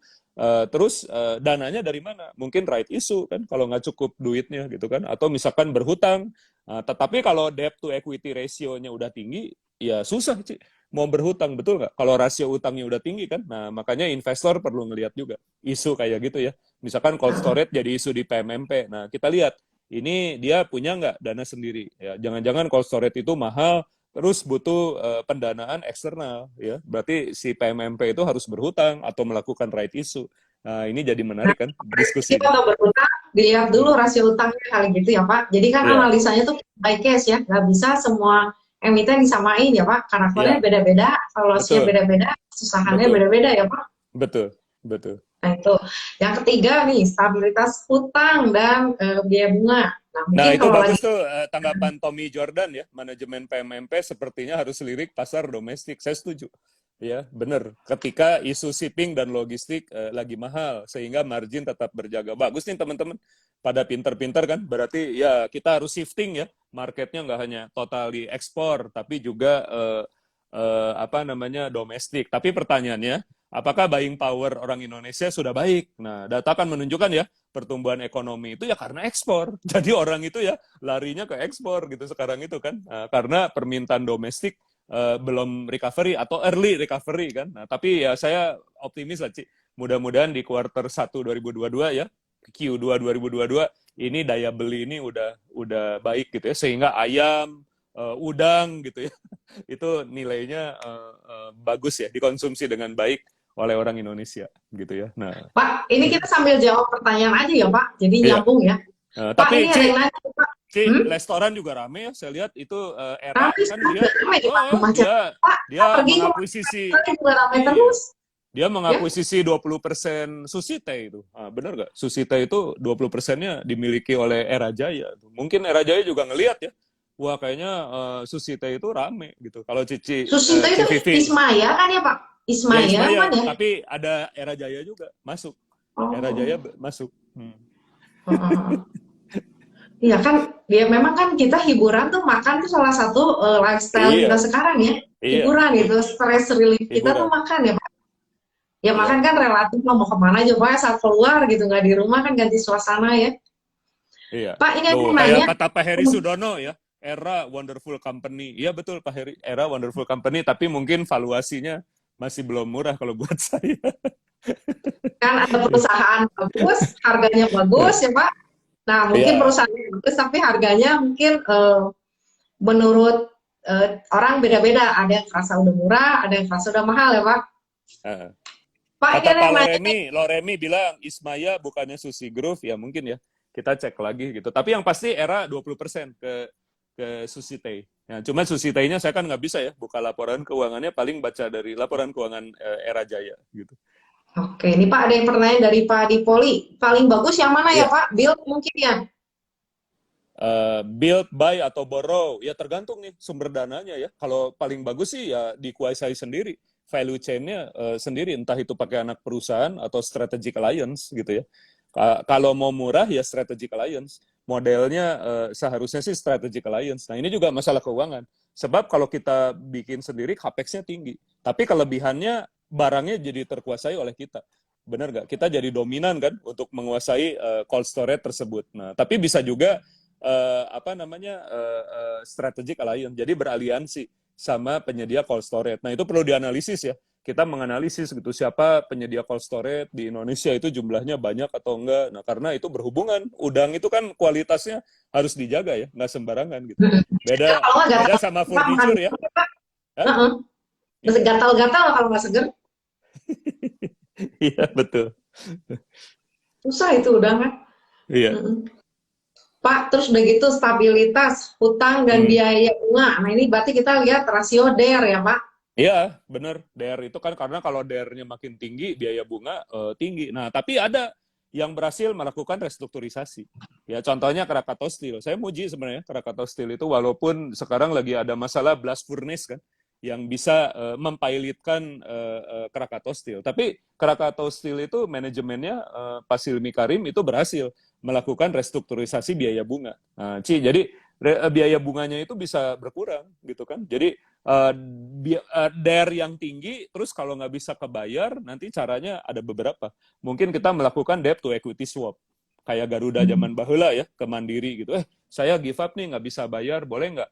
Speaker 2: terus dananya dari mana? Mungkin right issue kan kalau nggak cukup duitnya gitu kan atau misalkan berhutang. Tetapi kalau debt to equity ratio-nya udah tinggi, ya susah sih mau berhutang betul nggak? Kalau rasio utangnya udah tinggi kan, nah makanya investor perlu ngelihat juga isu kayak gitu ya. Misalkan cold storage jadi isu di PMMP. Nah kita lihat ini dia punya nggak dana sendiri? Ya jangan-jangan cold storage itu mahal, terus butuh pendanaan eksternal ya berarti si PMMP itu harus berhutang atau melakukan right issue nah ini jadi menarik kan
Speaker 1: jadi
Speaker 2: diskusinya
Speaker 1: kalau berutang dilihat dulu rasio utangnya kali gitu ya Pak. Jadi kan
Speaker 2: iya
Speaker 1: analisanya tuh by case ya, nggak bisa semua emiten disamain ya Pak. Karakternya
Speaker 2: iya
Speaker 1: beda-beda, valuasinya
Speaker 2: betul
Speaker 1: beda-beda, kesusahannya
Speaker 2: betul
Speaker 1: beda-beda ya Pak.
Speaker 2: betul betul
Speaker 1: Nah itu. Yang ketiga nih, stabilitas utang dan biaya bunga. Nah
Speaker 2: nah
Speaker 1: mungkin
Speaker 2: itu
Speaker 1: kalau lagi
Speaker 2: bagus tuh tanggapan Tommy Jordan ya manajemen PMMP sepertinya harus lirik pasar domestik saya setuju ya benar ketika isu shipping dan logistik lagi mahal sehingga margin tetap berjaga bagus nih teman-teman pada pinter-pinter kan berarti ya kita harus shifting ya marketnya nggak hanya totally ekspor tapi juga apa namanya domestik tapi pertanyaannya apakah buying power orang Indonesia sudah baik nah data kan menunjukkan ya pertumbuhan ekonomi itu ya karena ekspor jadi orang itu ya larinya ke ekspor gitu sekarang itu kan karena permintaan domestik belum recovery atau early recovery kan. Nah, tapi ya saya optimis lah, Ci. Mudah-mudahan di kuarter 1 2022 ya, Q2 2022 ini daya beli ini udah baik gitu ya sehingga ayam udang gitu ya. Itu nilainya bagus ya dikonsumsi dengan baik oleh orang Indonesia gitu ya. Nah,
Speaker 1: Pak, ini kita sambil jawab pertanyaan aja ya Pak. Jadi
Speaker 2: iya.
Speaker 1: nyambung ya. Pak,
Speaker 2: Tapi
Speaker 1: ini ada
Speaker 2: Ci,
Speaker 1: yang nanya Pak.
Speaker 2: restoran juga rame ya. Saya lihat itu era
Speaker 1: Ramai
Speaker 2: kan
Speaker 1: sekarang
Speaker 2: dia,
Speaker 1: juga ramai di Pak, macam Pak,
Speaker 2: dia
Speaker 1: pergi ke
Speaker 2: mengakuisisi,
Speaker 1: mana juga ramai
Speaker 2: iya,
Speaker 1: terus.
Speaker 2: dia
Speaker 1: Ya,
Speaker 2: mengakuisisi 20% Sushi Tei itu. Benar nggak? Sushi Tei itu 20%-nya dimiliki oleh Era Jaya. Mungkin Era Jaya juga ngelihat ya, wah kayaknya Sushi Tei itu rame gitu. Kalau
Speaker 1: Susinto itu
Speaker 2: Civivi,
Speaker 1: Ismaya kan ya Pak?
Speaker 2: ya
Speaker 1: Ismaya kan
Speaker 2: Ismaya,
Speaker 1: ya?
Speaker 2: tapi ada Era Jaya juga masuk. Era Jaya
Speaker 1: Oh,
Speaker 2: masuk. Hmm.
Speaker 1: heeh. Iya kan, dia memang kan kita hiburan tuh makan tuh salah satu lifestyle kita
Speaker 2: Iya,
Speaker 1: sekarang ya.
Speaker 2: iya,
Speaker 1: Hiburan itu, stress relief kita tuh
Speaker 2: hiburan.
Speaker 1: makan ya Pak. Ya makan
Speaker 2: Iya,
Speaker 1: kan relatif mau kemana aja Pak, saat keluar gitu, nggak di rumah kan ganti suasana ya.
Speaker 2: iya.
Speaker 1: Pak ini aku
Speaker 2: Loh,
Speaker 1: mau
Speaker 2: kayak
Speaker 1: nanya,
Speaker 2: kata Pak Heri Sudono ya, Era Wonderful Company. Iya betul Pak Heri, Era Wonderful Company, tapi mungkin valuasinya masih belum murah kalau buat saya.
Speaker 1: kan ada perusahaan bagus, harganya bagus ya Pak. Nah mungkin
Speaker 2: Iya.
Speaker 1: perusahaannya bagus tapi harganya mungkin menurut orang beda-beda. Ada yang kerasa udah murah, ada yang kerasa udah mahal ya Pak.
Speaker 2: Heeh.
Speaker 1: Pak ini
Speaker 2: Kata
Speaker 1: ada
Speaker 2: Pak
Speaker 1: yang nanya nih,
Speaker 2: Loremi bilang Ismaya bukannya Sushi Groove, ya mungkin ya. Kita cek lagi gitu. Tapi yang pasti Era 20% ke Sushi Tei. Ya, cuma Sushi Tei-nya saya kan nggak bisa ya buka laporan keuangannya, paling baca dari laporan keuangan Era Jaya gitu.
Speaker 1: oke, ini Pak ada yang pertanyaan dari Pak Dipoli. Paling bagus yang mana ya
Speaker 2: Iya.
Speaker 1: Pak? Build mungkin ya?
Speaker 2: Build, buy atau borrow, ya tergantung nih sumber dananya ya. Kalau paling bagus sih ya dikuasai sendiri, value chain-nya sendiri, entah itu pakai anak perusahaan atau strategic alliance gitu ya. Kalau mau murah ya strategic alliance, modelnya seharusnya sih strategic alliance. Nah ini juga masalah keuangan, sebab kalau kita bikin sendiri capex-nya tinggi, tapi kelebihannya barangnya jadi terkuasai oleh kita. Benar nggak? Kita jadi dominan kan untuk menguasai cold storage tersebut. Nah tapi bisa juga strategic alliance. Jadi beraliansi sama penyedia cold storage. Nah, itu perlu dianalisis ya. Kita menganalisis gitu siapa penyedia cold storage di Indonesia itu jumlahnya banyak atau enggak. Nah, karena itu berhubungan. Udang itu kan kualitasnya harus dijaga ya, nggak sembarangan gitu.
Speaker 1: Ya,
Speaker 2: Beda
Speaker 1: kalau nggak
Speaker 2: beda
Speaker 1: gatal,
Speaker 2: sama
Speaker 1: Pak makan
Speaker 2: furniture ya.
Speaker 1: itu, Pak.
Speaker 2: Hah?
Speaker 1: Heeh.
Speaker 2: Iya.
Speaker 1: Gatal-gatal kalau nggak seger.
Speaker 2: Iya, betul.
Speaker 1: Susah itu udah kan.
Speaker 2: Iya.
Speaker 1: Heeh. Pak, terus udah gitu stabilitas hutang dan
Speaker 2: Hmm.
Speaker 1: biaya bunga. Nah ini berarti kita lihat rasio DER ya Pak.
Speaker 2: Iya, benar. DER itu kan karena kalau DER-nya makin tinggi, biaya bunga tinggi. Nah, tapi ada yang berhasil melakukan restrukturisasi. Ya, contohnya Krakatau Steel. Saya muji sebenarnya Krakatau Steel itu, walaupun sekarang lagi ada masalah blast furnace kan, yang bisa mempilotkan Krakatau Steel. Tapi Krakatau Steel itu manajemennya Pak Silmi Karim itu berhasil melakukan restrukturisasi biaya bunga. Nah, jadi biaya bunganya itu bisa berkurang gitu kan. Jadi DER yang tinggi, terus kalau nggak bisa kebayar, nanti caranya ada beberapa. Mungkin kita melakukan debt to equity swap. Kayak Garuda zaman baheula ya, ke Mandiri gitu. Saya give up nih, nggak bisa bayar, boleh nggak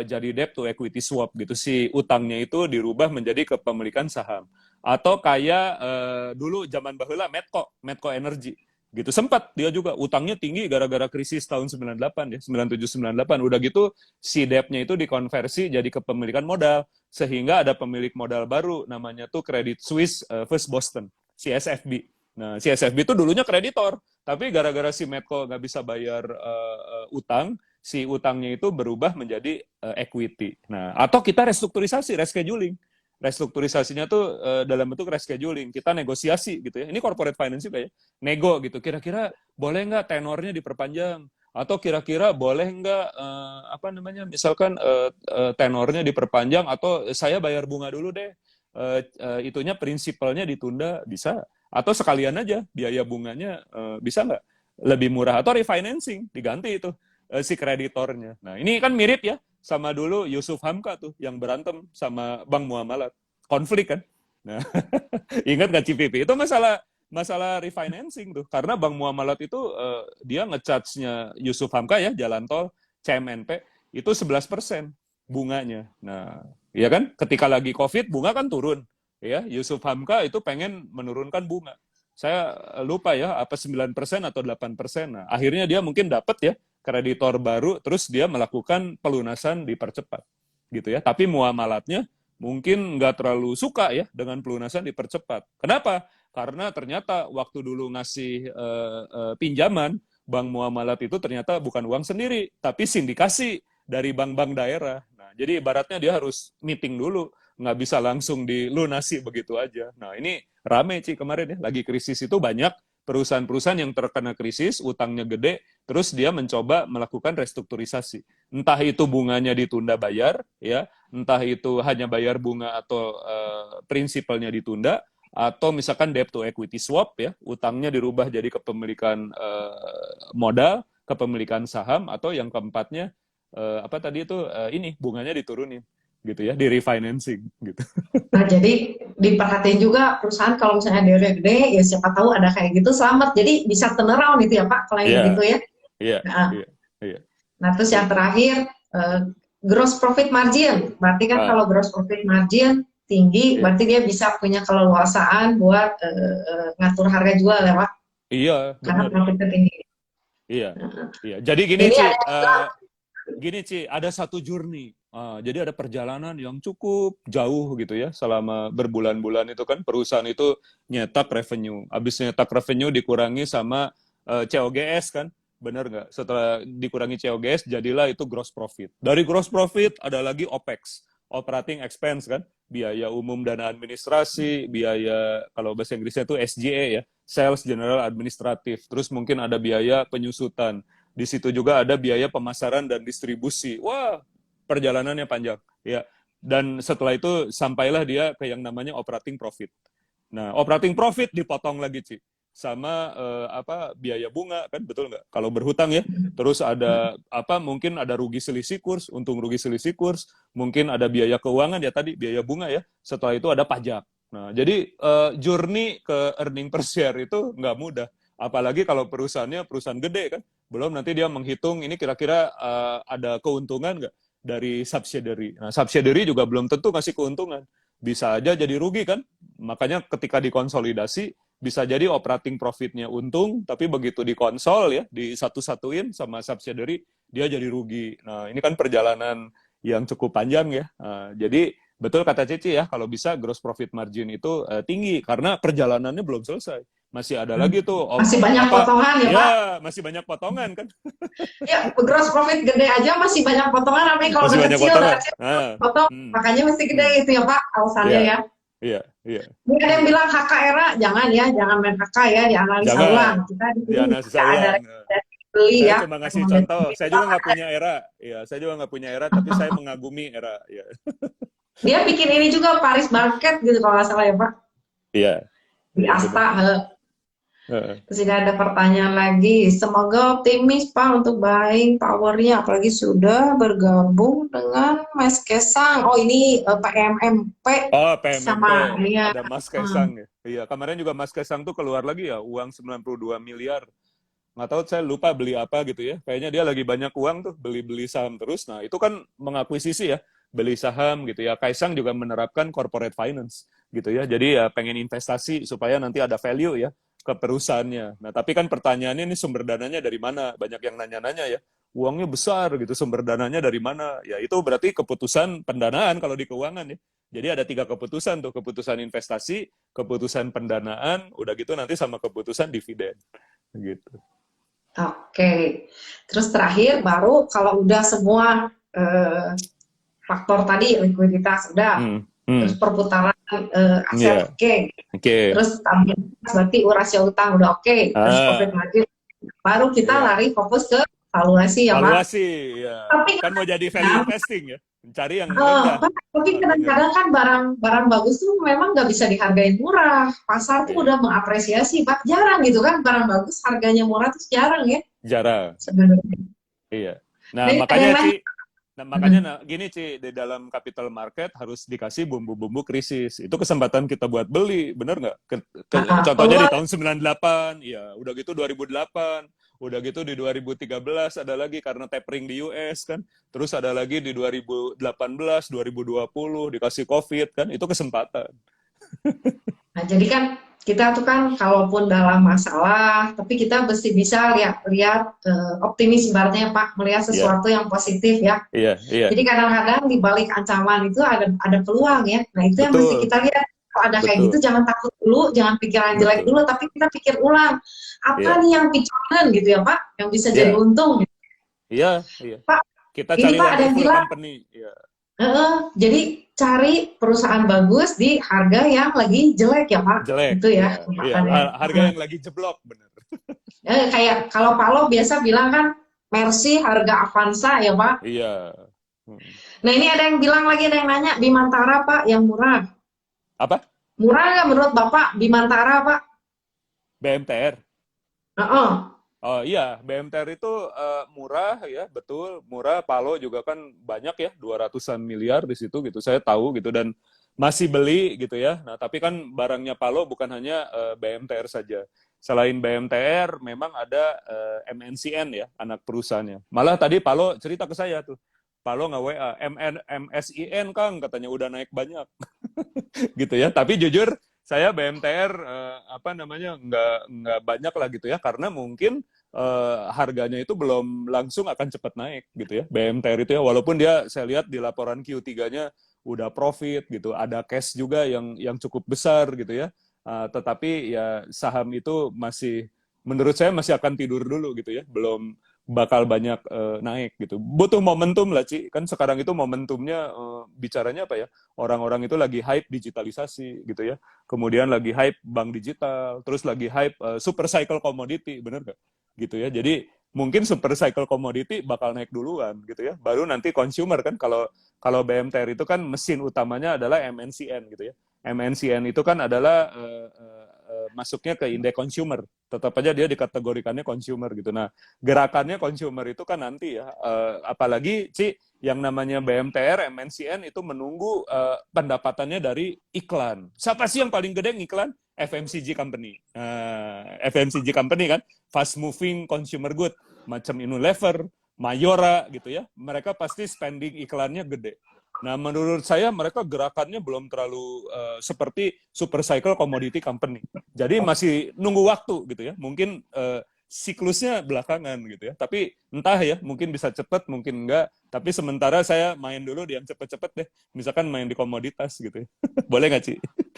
Speaker 2: jadi debt to equity swap gitu. Si utangnya itu dirubah menjadi kepemilikan saham. Atau kayak dulu zaman baheula Medco Energy gitu, sempat dia juga utangnya tinggi gara-gara krisis tahun 98 ya, 97 98. Udah gitu si debt-nya itu dikonversi jadi kepemilikan modal, sehingga ada pemilik modal baru namanya tuh Credit Suisse First Boston, CSFB. Nah, CSFB itu dulunya kreditor, tapi gara-gara si Medco nggak bisa bayar utang, si utangnya itu berubah menjadi equity. Nah, atau kita restrukturisasi, rescheduling. Restrukturisasinya tuh dalam bentuk rescheduling. Kita negosiasi gitu ya. Ini corporate finance juga ya. Nego gitu. Kira-kira boleh nggak tenornya diperpanjang? Atau kira-kira boleh nggak misalkan tenornya diperpanjang, atau saya bayar bunga dulu deh. Itunya prinsipalnya ditunda, bisa. Atau sekalian aja biaya bunganya bisa nggak lebih murah, atau refinancing diganti itu si kreditornya. Nah ini kan mirip ya sama dulu Yusuf Hamka tuh yang berantem sama Bang Muamalat, konflik kan. Nah ingat nggak CPP itu masalah refinancing tuh, karena Bang Muamalat itu dia ngecharge-nya Yusuf Hamka ya, jalan tol CMNP itu 11% bunganya. Nah ya kan, ketika lagi COVID bunga kan turun ya, Yusuf Hamka itu pengen menurunkan bunga. Saya lupa ya, apa 9% atau 8%. Nah, akhirnya dia mungkin dapat ya kreditor baru, terus dia melakukan pelunasan dipercepat. Gitu ya. Tapi muamalatnya mungkin nggak terlalu suka ya dengan pelunasan dipercepat. Kenapa? Karena ternyata waktu dulu ngasih pinjaman, bank muamalat itu ternyata bukan uang sendiri, tapi sindikasi dari bank-bank daerah. Nah, jadi ibaratnya dia harus meeting dulu, nggak bisa langsung dilunasi begitu aja. Nah, ini rame Ci kemarin ya, lagi krisis itu banyak perusahaan-perusahaan yang terkena krisis, utangnya gede, terus dia mencoba melakukan restrukturisasi. Entah itu bunganya ditunda bayar, ya, entah itu hanya bayar bunga atau prinsipalnya ditunda, atau misalkan debt to equity swap, ya, utangnya dirubah jadi kepemilikan modal, kepemilikan saham, atau yang keempatnya apa tadi itu ini bunganya diturunin gitu ya, di refinancing gitu.
Speaker 1: Nah, jadi diperhatiin juga perusahaan kalau misalnya dia gede, ya siapa tahu ada kayak gitu, selamat. Jadi bisa turnaround itu ya Pak, kalau yang
Speaker 2: Iya,
Speaker 1: gitu ya.
Speaker 2: iya,
Speaker 1: Nah,
Speaker 2: iya, iya.
Speaker 1: nah terus yang terakhir, gross profit margin. Berarti kan
Speaker 2: Ah,
Speaker 1: kalau gross profit margin tinggi,
Speaker 2: iya,
Speaker 1: berarti dia bisa punya keleluasaan buat ngatur harga jual ya Pak,
Speaker 2: iya,
Speaker 1: karena
Speaker 2: benar.
Speaker 1: profitnya tinggi.
Speaker 2: Iya,
Speaker 1: Nah,
Speaker 2: iya. Jadi gini,
Speaker 1: ini
Speaker 2: Ci,
Speaker 1: ada
Speaker 2: gini, Ci, ada satu journey. Jadi ada perjalanan yang cukup jauh gitu ya, selama berbulan-bulan itu kan perusahaan itu nyetak revenue. Habis nyetak revenue dikurangi sama COGS kan, bener nggak? Setelah dikurangi COGS, jadilah itu gross profit. Dari gross profit ada lagi OPEX, operating expense kan, biaya umum dan administrasi, biaya kalau bahasa Inggrisnya itu SGA ya, sales general administratif. Terus mungkin ada biaya penyusutan. Di situ juga ada biaya pemasaran dan distribusi. Wah, perjalanannya panjang. Ya. Dan setelah itu sampailah dia ke yang namanya operating profit. Nah, operating profit dipotong lagi, Ci. Sama apa biaya bunga kan, betul nggak? Kalau berhutang ya. Terus ada apa mungkin ada rugi selisih kurs, untung rugi selisih kurs, mungkin ada biaya keuangan ya tadi, biaya bunga ya. Setelah itu ada pajak. Nah, jadi journey ke earning per share itu nggak mudah. Apalagi kalau perusahaannya perusahaan gede kan. Belum nanti dia menghitung ini kira-kira ada keuntungan nggak dari subsidiary. Nah, subsidiary juga belum tentu ngasih keuntungan. Bisa aja jadi rugi kan. Makanya ketika dikonsolidasi, bisa jadi operating profitnya untung, tapi begitu dikonsol ya, disatu-satuin sama subsidiary, dia jadi rugi. Nah, ini kan perjalanan yang cukup panjang ya. Jadi betul kata Cici ya, kalau bisa gross profit margin itu tinggi karena perjalanannya belum selesai. Masih ada lagi tuh
Speaker 1: masih banyak
Speaker 2: apa?
Speaker 1: potongan ya Pak.
Speaker 2: Ya, masih banyak potongan kan?
Speaker 1: Ya, gross profit gede aja masih banyak potongan, tapi kalau
Speaker 2: Masih
Speaker 1: udah
Speaker 2: banyak
Speaker 1: kecil,
Speaker 2: potongan. Nah,
Speaker 1: potong, makanya mesti gede itu ya Pak, alasannya
Speaker 2: iya,
Speaker 1: ya.
Speaker 2: iya, iya.
Speaker 1: Mungkin ada yang bilang HK era, jangan ya, jangan main HK ya, dianalisa ulang.
Speaker 2: Jangan
Speaker 1: Kita di sini
Speaker 2: dianalisa
Speaker 1: nggak ada
Speaker 2: ulang.
Speaker 1: beli
Speaker 2: Saya
Speaker 1: ya.
Speaker 2: cuma ngasih contoh. Saya juga nggak punya era. Ya, saya juga nggak punya era, tapi saya mengagumi era. Ya.
Speaker 1: Dia bikin ini juga Paris Market gitu kalau nggak salah ya Pak,
Speaker 2: Iya,
Speaker 1: di
Speaker 2: iya benar.
Speaker 1: Asta. Terus ini ada pertanyaan lagi, semoga optimis Pak untuk buying powernya, apalagi sudah bergabung dengan Mas Kesang. Oh ini PMMP
Speaker 2: Oh, PMMP.
Speaker 1: sama ya.
Speaker 2: Ada Mas Kaisang ya. Iya, kemarin juga Mas Kaisang tuh keluar lagi ya, uang 92 miliar. Nggak tahu, saya lupa beli apa gitu ya. Kayaknya dia lagi banyak uang tuh, beli-beli saham terus. Nah, itu kan mengakuisisi ya, beli saham gitu ya. Kaisang juga menerapkan corporate finance gitu ya. Jadi ya pengen investasi supaya nanti ada value ya ke perusahaannya. Nah, tapi kan pertanyaannya ini sumber dananya dari mana? Banyak yang nanya-nanya ya. Uangnya besar gitu, sumber dananya dari mana? Ya itu berarti keputusan pendanaan kalau di keuangan ya. Jadi ada 3 keputusan tuh, keputusan investasi, keputusan pendanaan, udah gitu nanti sama keputusan dividen gitu.
Speaker 1: Oke, terus terakhir baru kalau udah semua faktor tadi likuiditas udah,
Speaker 2: Hmm,
Speaker 1: terus
Speaker 2: hmm,
Speaker 1: perputaran
Speaker 2: iya,
Speaker 1: aset oke,
Speaker 2: oke.
Speaker 1: terus stabilitas berarti rasio utang udah oke, terus profit
Speaker 2: Ah,
Speaker 1: margin, baru kita
Speaker 2: iya.
Speaker 1: lari fokus ke valuasi ya Pak.
Speaker 2: Valuasi, ya.
Speaker 1: Tapi
Speaker 2: Kan mau jadi value
Speaker 1: kadang,
Speaker 2: investing ya, mencari yang rendah
Speaker 1: tapi
Speaker 2: harganya.
Speaker 1: kadang-kadang kan barang bagus tuh memang nggak bisa dihargain murah. Pasar tuh
Speaker 2: Iya,
Speaker 1: udah mengapresiasi Pak, jarang gitu kan barang bagus harganya murah tuh jarang ya
Speaker 2: jarang.
Speaker 1: sebenarnya.
Speaker 2: Iya. Nah,
Speaker 1: Nah, ini ada
Speaker 2: makanya
Speaker 1: yang
Speaker 2: Ci,
Speaker 1: lain.
Speaker 2: nah, makanya gini Ci, di dalam capital market harus dikasih bumbu-bumbu krisis. Itu kesempatan kita buat beli, bener nggak? Contohnya di
Speaker 1: Peluang.
Speaker 2: tahun 98, ya udah gitu 2008, udah gitu di 2013 ada lagi karena tapering di US kan. Terus ada lagi di 2018, 2020 dikasih COVID kan, itu kesempatan.
Speaker 1: Nah, jadi kan kita tuh kan kalaupun dalam masalah, tapi kita mesti bisa lihat optimis ibaratnya Pak, melihat
Speaker 2: Iya,
Speaker 1: sesuatu yang positif ya.
Speaker 2: iya, iya.
Speaker 1: Jadi kadang-kadang di balik ancaman itu ada peluang ya. Nah, itu yang mesti
Speaker 2: Betul.
Speaker 1: kita lihat. kalau ada kayak gitu
Speaker 2: betul,
Speaker 1: jangan takut dulu, jangan pikiran jelek
Speaker 2: betul.
Speaker 1: dulu, tapi kita pikir ulang apa
Speaker 2: Iya,
Speaker 1: nih yang picuan gitu ya Pak, yang bisa jadi
Speaker 2: iya,
Speaker 1: untung gitu.
Speaker 2: iya, iya.
Speaker 1: Pak,
Speaker 2: Kita
Speaker 1: ini
Speaker 2: cari
Speaker 1: Pak ada yang
Speaker 2: wonderful
Speaker 1: bilang,
Speaker 2: company. Iya,
Speaker 1: jadi cari perusahaan bagus di harga yang lagi jelek ya Pak,
Speaker 2: jelek.
Speaker 1: itu ya
Speaker 2: Iya, iya.
Speaker 1: kesempatannya.
Speaker 2: Harga yang lagi jeblok, bener.
Speaker 1: Kayak kalau Palo biasa bilang kan Mercy harga Avanza ya Pak.
Speaker 2: Iya. Mm.
Speaker 1: Nah ini ada yang bilang lagi, ada yang nanya Bimantara Pak yang murah.
Speaker 2: Apa?
Speaker 1: Murah nggak menurut Bapak Bimantara Pak?
Speaker 2: BMTR.
Speaker 1: Heeh.
Speaker 2: Oh iya, BMTR itu murah ya, betul, murah. Palo juga kan banyak ya, 200-an miliar di situ gitu. Saya tahu gitu dan masih beli gitu ya. Nah, tapi kan barangnya Palo bukan hanya BMTR saja. Selain BMTR, memang ada MNCN ya, anak perusahaannya. Malah tadi Palo cerita ke saya tuh. Palo nggak WA, MSIN Kang katanya udah naik banyak. Gitu ya. Tapi jujur saya BMTR apa namanya nggak banyak lah gitu ya karena mungkin harganya itu belum langsung akan cepat naik gitu ya BMTR itu ya walaupun dia saya lihat di laporan Q3-nya udah profit gitu ada cash juga yang cukup besar gitu ya. Tetapi ya saham itu masih menurut saya masih akan tidur dulu gitu ya belum bakal banyak naik gitu butuh momentum lah Ci kan sekarang itu momentumnya bicaranya apa ya orang-orang itu lagi hype digitalisasi gitu ya kemudian lagi hype bank digital, terus lagi hype super cycle commodity, bener nggak? Gitu ya. Jadi mungkin super cycle commodity bakal naik duluan gitu ya. Baru nanti consumer kan kalau kalau BMTR itu kan mesin utamanya adalah MNCN gitu ya. MNCN itu kan adalah masuknya ke indeks consumer. Tetap aja dia dikategorikannya consumer gitu. Nah, gerakannya consumer itu kan nanti ya, apalagi Ci, yang namanya BMTR, MNCN itu menunggu pendapatannya dari iklan. Siapa sih yang paling gede iklan? FMCG company. FMCG company kan, fast moving consumer good, macam Unilever, Mayora gitu ya. Mereka pasti spending iklannya gede. Nah, menurut saya mereka gerakannya belum terlalu seperti super cycle commodity company. Jadi masih nunggu waktu gitu ya. Mungkin siklusnya belakangan gitu ya. Tapi entah ya, mungkin bisa cepat, mungkin enggak. Tapi sementara saya main dulu di yang cepet-cepet deh. Misalkan main di komoditas gitu ya. Boleh nggak, Ci?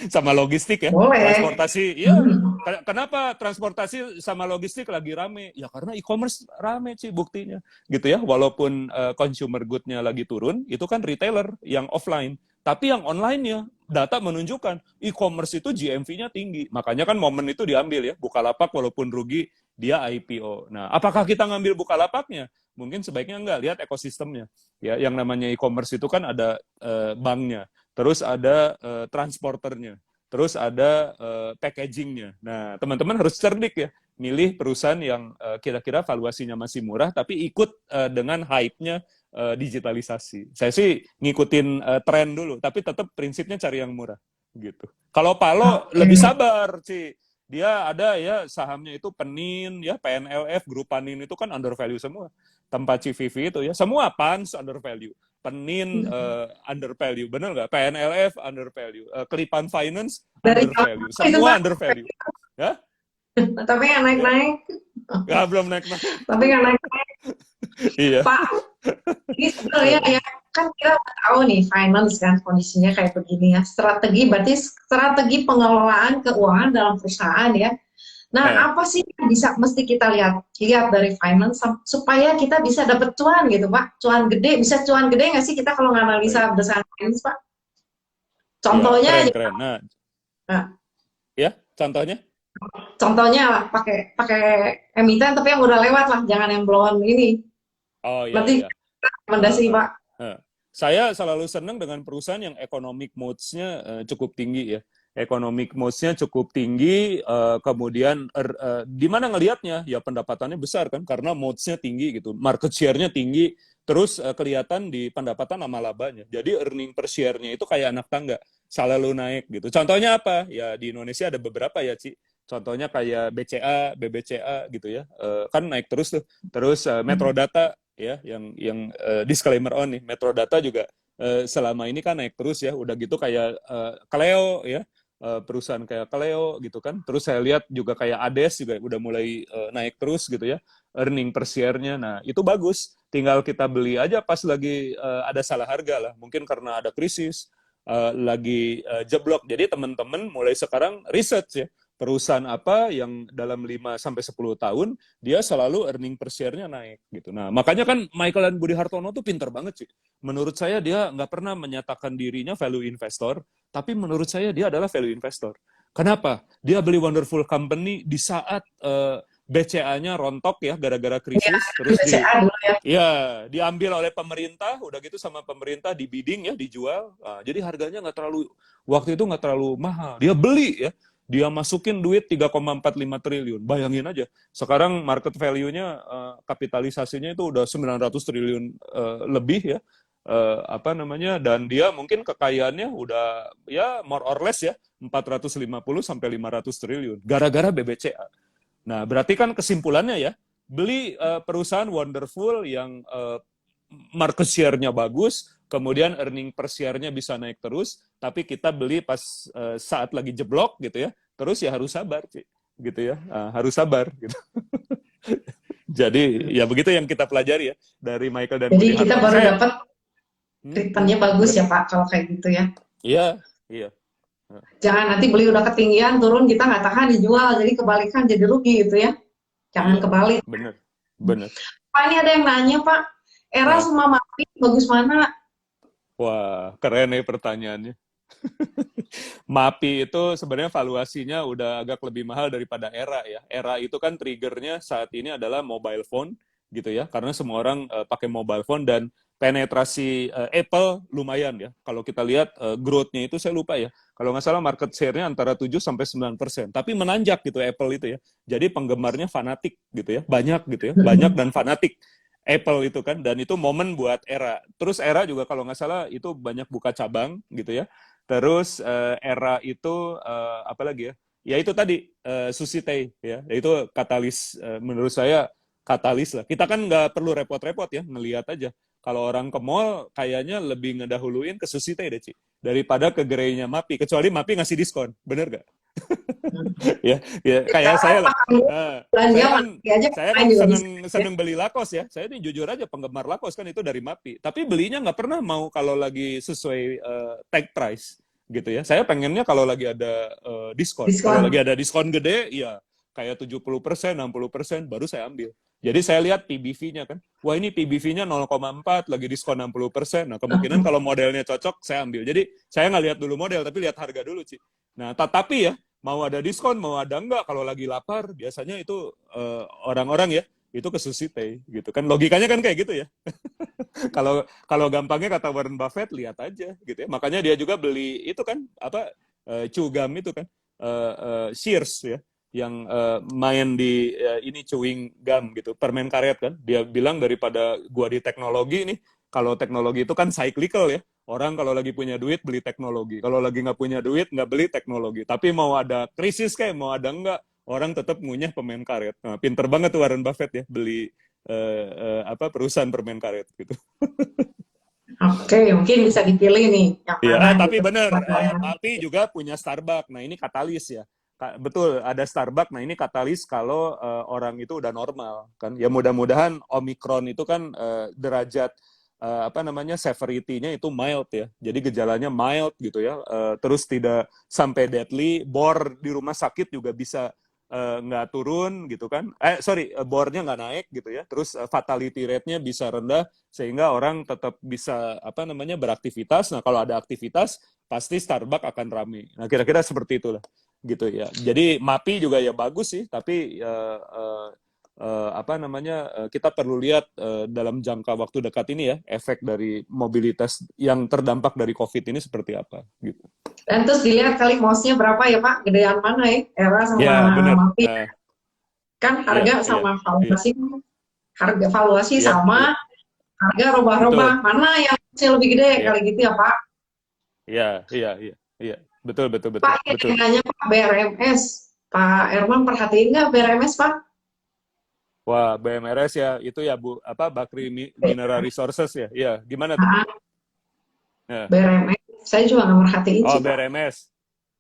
Speaker 2: Sama logistik ya.
Speaker 1: Boleh.
Speaker 2: Transportasi, ya.
Speaker 1: Hmm.
Speaker 2: Kenapa transportasi sama logistik lagi rame? Ya karena e-commerce rame, Ci, buktinya. Gitu ya. Walaupun consumer good-nya lagi turun, itu kan retailer yang offline. Tapi yang online-nya, data menunjukkan e-commerce itu GMV-nya tinggi. Makanya kan momen itu diambil ya. Bukalapak walaupun rugi, dia IPO. Nah, apakah kita ngambil Bukalapaknya? Mungkin sebaiknya enggak, lihat ekosistemnya. Ya, yang namanya e-commerce itu kan ada banknya, terus ada transporternya, terus ada packagingnya. Nah, teman-teman harus cerdik ya, milih perusahaan yang kira-kira valuasinya masih murah, tapi ikut dengan hype-nya digitalisasi. Saya sih ngikutin tren dulu, tapi tetap prinsipnya cari yang murah gitu. Kalau Palo
Speaker 1: Oke.
Speaker 2: lebih sabar sih. Dia ada ya sahamnya itu Penin ya PNLF grup Panin itu kan under value semua. Tempat CVV itu ya semua Pans under value. Penin under value, bener nggak? PNLF under value, Kelipan Finance
Speaker 1: Dari
Speaker 2: under value,
Speaker 1: jauh itu
Speaker 2: semua
Speaker 1: Pak,
Speaker 2: under value. Ya,
Speaker 1: tapi nggak
Speaker 2: ya,
Speaker 1: naik-naik.
Speaker 2: nggak belum naik.
Speaker 1: Tapi nggak naik-naik.
Speaker 2: Iya,
Speaker 1: Pak, ini sebenarnya ya kan kita tahu nih finance kan kondisinya kayak begini ya. Strategi berarti strategi pengelolaan keuangan dalam perusahaan ya. Nah,
Speaker 2: nah,
Speaker 1: apa sih yang bisa mesti kita lihat dari finance supaya kita bisa dapat cuan gitu, Pak? Cuan gede, bisa cuan gede nggak sih kita kalau
Speaker 2: baik.
Speaker 1: nganalisa berdasarkan finance, Pak?
Speaker 2: Ya,
Speaker 1: Contohnya
Speaker 2: keren
Speaker 1: aja,
Speaker 2: keren. Nah,
Speaker 1: nah,
Speaker 2: ya, contohnya?
Speaker 1: contohnya lah pakai pakai emiten tapi yang udah lewat lah, jangan yang belum ini.
Speaker 2: Oh ya
Speaker 1: Nanti
Speaker 2: ya.
Speaker 1: rekomendasi, Pak.
Speaker 2: Saya selalu senang dengan perusahaan yang economic modes-nya cukup tinggi ya. Economic modes-nya cukup tinggi, kemudian di mana ngelihatnya? Ya pendapatannya besar kan, karena modes-nya tinggi gitu, market share-nya tinggi, terus kelihatan di pendapatan sama labanya. Jadi earning per share-nya itu kayak anak tangga, selalu naik gitu. Contohnya apa? Ya di Indonesia ada beberapa ya, Ci. Contohnya kayak BCA, BBCA gitu ya, kan naik terus tuh. Terus Metrodata ya yang disclaimer on nih Metrodata juga selama ini kan naik terus ya udah gitu kayak Kaleo ya perusahaan kayak Kaleo gitu kan terus saya lihat juga kayak Ades juga udah mulai naik terus gitu ya earning per share-nya nah itu bagus tinggal kita beli aja pas lagi ada salah harga lah mungkin karena ada krisis lagi jeblok. Jadi teman-teman mulai sekarang research ya, perusahaan apa yang dalam 5 sampai 10 tahun dia selalu earning per share-nya naik gitu. Nah, makanya kan Michael dan Budi Hartono tuh pinter banget sih. Menurut saya dia nggak pernah menyatakan dirinya value investor, tapi menurut saya dia adalah value investor. Kenapa? Dia beli Wonderful Company di saat BCA-nya rontok ya gara-gara
Speaker 1: Iya,
Speaker 2: krisis,
Speaker 1: di
Speaker 2: terus
Speaker 1: BCA dulu ya.
Speaker 2: ya diambil oleh pemerintah, udah gitu sama pemerintah di bidding ya, dijual. Nah, jadi harganya nggak terlalu, waktu itu nggak terlalu mahal. Dia beli ya, dia masukin duit 3,45 triliun. Bayangin aja, sekarang market value-nya, kapitalisasinya itu udah 900 triliun lebih ya. Apa namanya, dan dia mungkin kekayaannya udah ya more or less ya 450 sampai 500 triliun gara-gara BBCA. Nah, berarti kan kesimpulannya ya, beli perusahaan Wonderful yang market share-nya bagus, kemudian earning per share-nya bisa naik terus, tapi kita beli pas saat lagi jeblok gitu ya, terus ya harus sabar, gitu ya, harus sabar gitu. Jadi ya begitu yang kita pelajari ya dari Michael dan
Speaker 1: Jadi
Speaker 2: Budi
Speaker 1: kita
Speaker 2: Hartono.
Speaker 1: baru dapat treatmentnya bagus
Speaker 2: Gimana?
Speaker 1: ya Pak, kalau kayak gitu ya.
Speaker 2: Iya, iya.
Speaker 1: Jangan nanti beli udah ketinggian, turun kita nggak tahan dijual, jadi kebalikan jadi rugi gitu ya. Jangan
Speaker 2: Iya,
Speaker 1: kebalik.
Speaker 2: bener, bener.
Speaker 1: Pak, ini ada yang nanya Pak, Era
Speaker 2: Nah,
Speaker 1: sama Mapi bagus mana?
Speaker 2: wah, keren ya pertanyaannya. MAPI itu sebenarnya valuasinya udah agak lebih mahal daripada Era ya. Era itu kan triggernya saat ini adalah mobile phone gitu ya, karena semua orang pakai mobile phone dan penetrasi Apple lumayan ya. Kalau kita lihat growth-nya itu saya lupa ya. Kalau nggak salah market share-nya antara 7 sampai 9%. Tapi menanjak gitu Apple itu ya. Jadi penggemarnya fanatik gitu ya. Banyak gitu ya. Banyak dan fanatik. Apple itu kan, dan itu momen buat Era. Terus Era juga kalau nggak salah itu banyak buka cabang gitu ya. Terus Era itu apa lagi ya? Ya itu tadi Susitei ya. Itu katalis, menurut saya katalis lah. Kita kan nggak perlu repot-repot ya ngelihat aja. Kalau orang ke mall kayaknya lebih ngedahuluin ke Susitei deh, Ci, daripada ke gerainya Mapi. Kecuali Mapi ngasih diskon, bener nggak? Ya, ya kayak saya lah.
Speaker 1: Belanja
Speaker 2: Saya kan seneng beli Lacoste ya. Saya ini jujur aja penggemar Lacoste kan itu dari Mapi. Tapi belinya nggak pernah mau kalau lagi sesuai tag price gitu ya. Saya pengennya kalau lagi ada diskon. Kalau lagi ada diskon gede, ya kayak 70%, 60% baru saya ambil. Jadi saya lihat PBV-nya kan. Wah ini PBV-nya 0,4, lagi diskon 60%. Nah kemungkinan kalau modelnya cocok, saya ambil. Jadi saya nggak lihat dulu model, tapi lihat harga dulu, Ci. Nah tapi ya, mau ada diskon, mau ada enggak, kalau lagi lapar, biasanya itu orang-orang ya, itu ke Susitei gitu kan. Logikanya kan kayak gitu ya. Kalau gampangnya kata Warren Buffett, lihat aja gitu ya. Makanya dia juga beli itu kan, apa, chew gum itu kan, Sears ya, yang main di ini chewing gum gitu, permen karet kan. Dia bilang daripada gua di teknologi nih, kalau teknologi itu kan cyclical ya. Orang kalau lagi punya duit beli teknologi, kalau lagi nggak punya duit nggak beli teknologi. Tapi mau ada krisis kayak mau ada enggak, orang tetap ngunyah permen karet. Nah, pinter banget tuh Warren Buffett ya beli apa perusahaan permen karet gitu.
Speaker 1: Oke, mungkin bisa dipilih nih.
Speaker 2: Ya, tapi benar, tapi juga punya Starbucks. Nah ini katalis ya. Betul, ada Starbucks. Nah ini katalis kalau orang itu udah normal kan. Ya mudah-mudahan Omicron itu kan derajat apa namanya severity-nya itu mild ya. Jadi gejalanya mild gitu ya. Terus tidak sampai deadly. Bor di rumah sakit juga bisa nggak turun gitu kan. Bornya nggak naik gitu ya. Terus fatality rate-nya bisa rendah sehingga orang tetap bisa apa namanya beraktivitas. Nah kalau ada aktivitas pasti Starbucks akan ramai. Nah kira-kira seperti itulah gitu ya. Jadi MAPI juga ya bagus sih, tapi apa namanya kita perlu lihat dalam jangka waktu dekat ini ya efek dari mobilitas yang terdampak dari COVID ini seperti apa gitu.
Speaker 1: Dan terus dilihat kali mouse-nya berapa ya Pak, gedean mana ya, Era sama Mapi. Kan harga sama valuasi, harga valuasi sama, harga robah-robah, mana yang lebih gede kali gitu ya Pak?
Speaker 2: Iya, betul.
Speaker 1: Pak, ini nanya Pak BRMS, Pak Erman perhatiin nggak BRMS Pak?
Speaker 2: Wah, BMRS ya, itu ya Bu, apa Bakri Mineral Resources ya? Iya, gimana tuh?
Speaker 1: Ya. BRMS, saya juga nggak merhatiin sih,
Speaker 2: BRMS.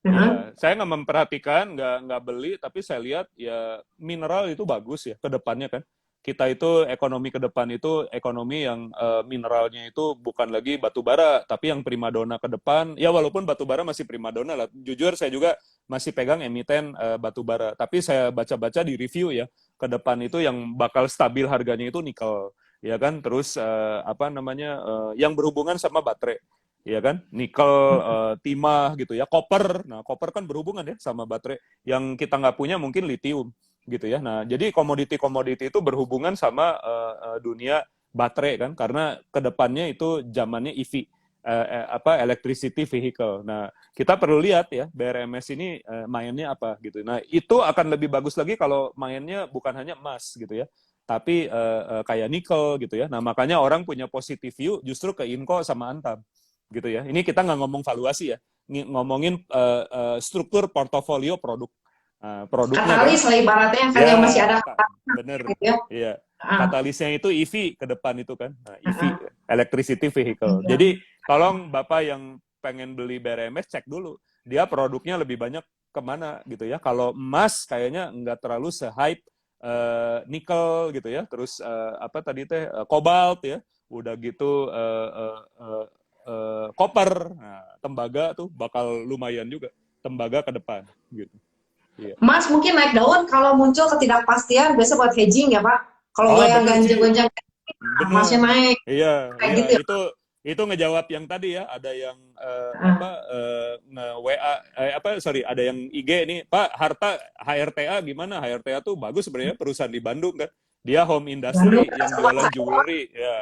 Speaker 2: Ya, saya nggak memperhatikan, nggak beli, tapi saya lihat ya mineral itu bagus ya ke depannya kan. kita itu ekonomi ke depan itu ekonomi yang mineralnya itu bukan lagi batu bara, tapi yang primadona ke depan. Ya walaupun batu bara masih primadona lah. Jujur saya juga masih pegang emiten batu bara. Tapi saya baca-baca di review ya, ke depan itu yang bakal stabil harganya itu nikel, ya kan. Terus apa namanya yang berhubungan sama baterai, ya kan, nikel, timah gitu ya, koper. Nah, koper kan berhubungan ya sama baterai. Yang kita nggak punya mungkin litium gitu ya. Nah, jadi komoditi-komoditi itu berhubungan sama dunia baterai kan, karena kedepannya itu zamannya EV, apa electricity vehicle. Nah, kita perlu lihat ya BRMS ini mainnya apa gitu. Nah, itu akan lebih bagus lagi kalau mainnya bukan hanya emas gitu ya, tapi kayak nikel gitu ya. Nah, makanya orang punya positive view justru ke Inco sama Antam gitu ya. Ini kita nggak ngomong valuasi ya, ngomongin struktur portofolio produk. Produknya kan,
Speaker 1: Katalis lah ibaratnya kan
Speaker 2: ya
Speaker 1: yang masih ada
Speaker 2: bener,
Speaker 1: gitu ya.
Speaker 2: iya.
Speaker 1: Ah,
Speaker 2: Katalisnya itu EV ke depan itu kan, nah,
Speaker 1: ah,
Speaker 2: EV,
Speaker 1: ah.
Speaker 2: electricity vehicle.
Speaker 1: Iya.
Speaker 2: Jadi tolong Bapak yang pengen beli BRMS cek dulu, dia produknya lebih banyak kemana gitu ya. Kalau emas kayaknya nggak terlalu se-hype nikel gitu ya, terus apa tadi teh kobalt ya, udah gitu koper, nah, tembaga tuh bakal lumayan juga, tembaga ke depan gitu. Iya.
Speaker 1: Mas mungkin naik daun kalau muncul ketidakpastian biasa buat hedging ya Pak. Kalau
Speaker 2: Oh
Speaker 1: nggak yang
Speaker 2: bener Ci,
Speaker 1: ganjeng-ganjeng masih
Speaker 2: bener.
Speaker 1: naik
Speaker 2: Iya,
Speaker 1: kayak
Speaker 2: iya
Speaker 1: gitu ya.
Speaker 2: itu ngejawab yang tadi ya. Ada yang apa
Speaker 1: Ah,
Speaker 2: nge WA apa sorry, ada yang IG ini Pak Harta HRTA gimana? HRTA tuh bagus sebenarnya perusahaan di Bandung kan. Dia home
Speaker 1: Bandung
Speaker 2: industry
Speaker 1: dekat
Speaker 2: yang
Speaker 1: sama
Speaker 2: jualan
Speaker 1: saya Pak.
Speaker 2: jewelry ya.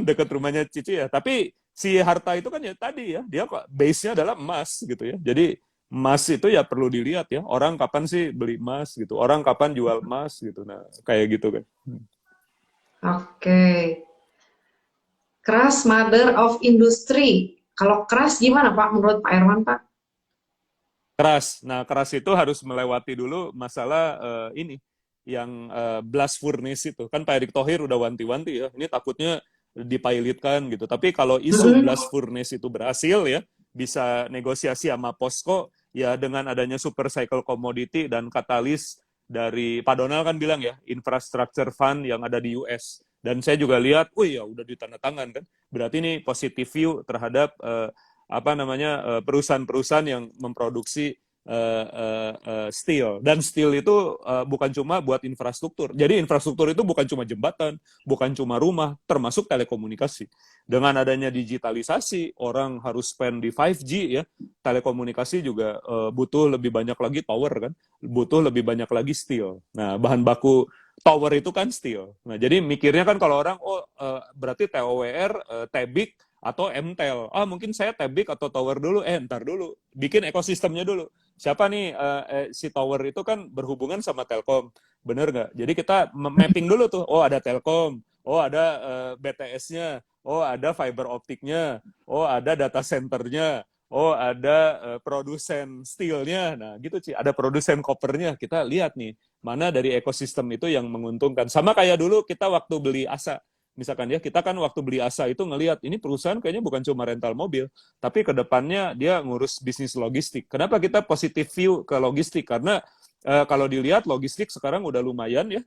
Speaker 2: Dekat rumahnya Cici ya. Tapi si Harta itu kan ya tadi ya, dia kok base-nya adalah emas gitu ya. Jadi emas itu ya perlu dilihat ya. Orang kapan sih beli emas gitu. Orang kapan jual emas gitu. Nah, kayak gitu kan.
Speaker 1: Oke. Keras mother of industry. Kalau keras gimana Pak menurut Pak Herman Pak?
Speaker 2: Keras. Nah, keras itu harus melewati dulu masalah ini yang blast furnace itu. Kan Pak Erick Thohir udah wanti-wanti ya. Ini takutnya dipilotkan gitu. Tapi kalau isu
Speaker 1: Mm-mm.
Speaker 2: blast furnace itu berhasil ya, bisa negosiasi sama POSCO ya dengan adanya super cycle commodity dan katalis dari Pak Donald kan bilang ya, infrastructure fund yang ada di US. Dan saya juga lihat, oh ya udah ditandatangan kan. Berarti ini positive view terhadap apa namanya perusahaan-perusahaan yang memproduksi steel, dan steel itu bukan cuma buat infrastruktur. Jadi infrastruktur itu bukan cuma jembatan, bukan cuma rumah, termasuk telekomunikasi. Dengan adanya digitalisasi, orang harus spend di 5G ya. Telekomunikasi juga butuh lebih banyak lagi tower kan, butuh lebih banyak lagi steel. Nah, bahan baku tower itu kan steel. Nah, jadi mikirnya kan kalau orang berarti TOWR, Tebik atau MTEL. Mungkin saya Tebik atau tower dulu. Ntar dulu. Bikin ekosistemnya dulu. Siapa nih si tower itu kan berhubungan sama Telkom. Bener nggak? Jadi kita mapping dulu tuh. Oh ada Telkom. Oh ada BTS-nya. Oh ada fiber optiknya. Oh ada data centernya. Oh ada produsen steelnya. Nah gitu sih. Ada produsen kopernya. Kita lihat nih. Mana dari ekosistem itu yang menguntungkan. Sama kayak dulu kita waktu beli ASA. Misalkan ya, kita kan waktu beli ASA itu ngelihat ini perusahaan kayaknya bukan cuma rental mobil, tapi ke depannya dia ngurus bisnis logistik. Kenapa kita positive view ke logistik? Karena kalau dilihat logistik sekarang udah lumayan ya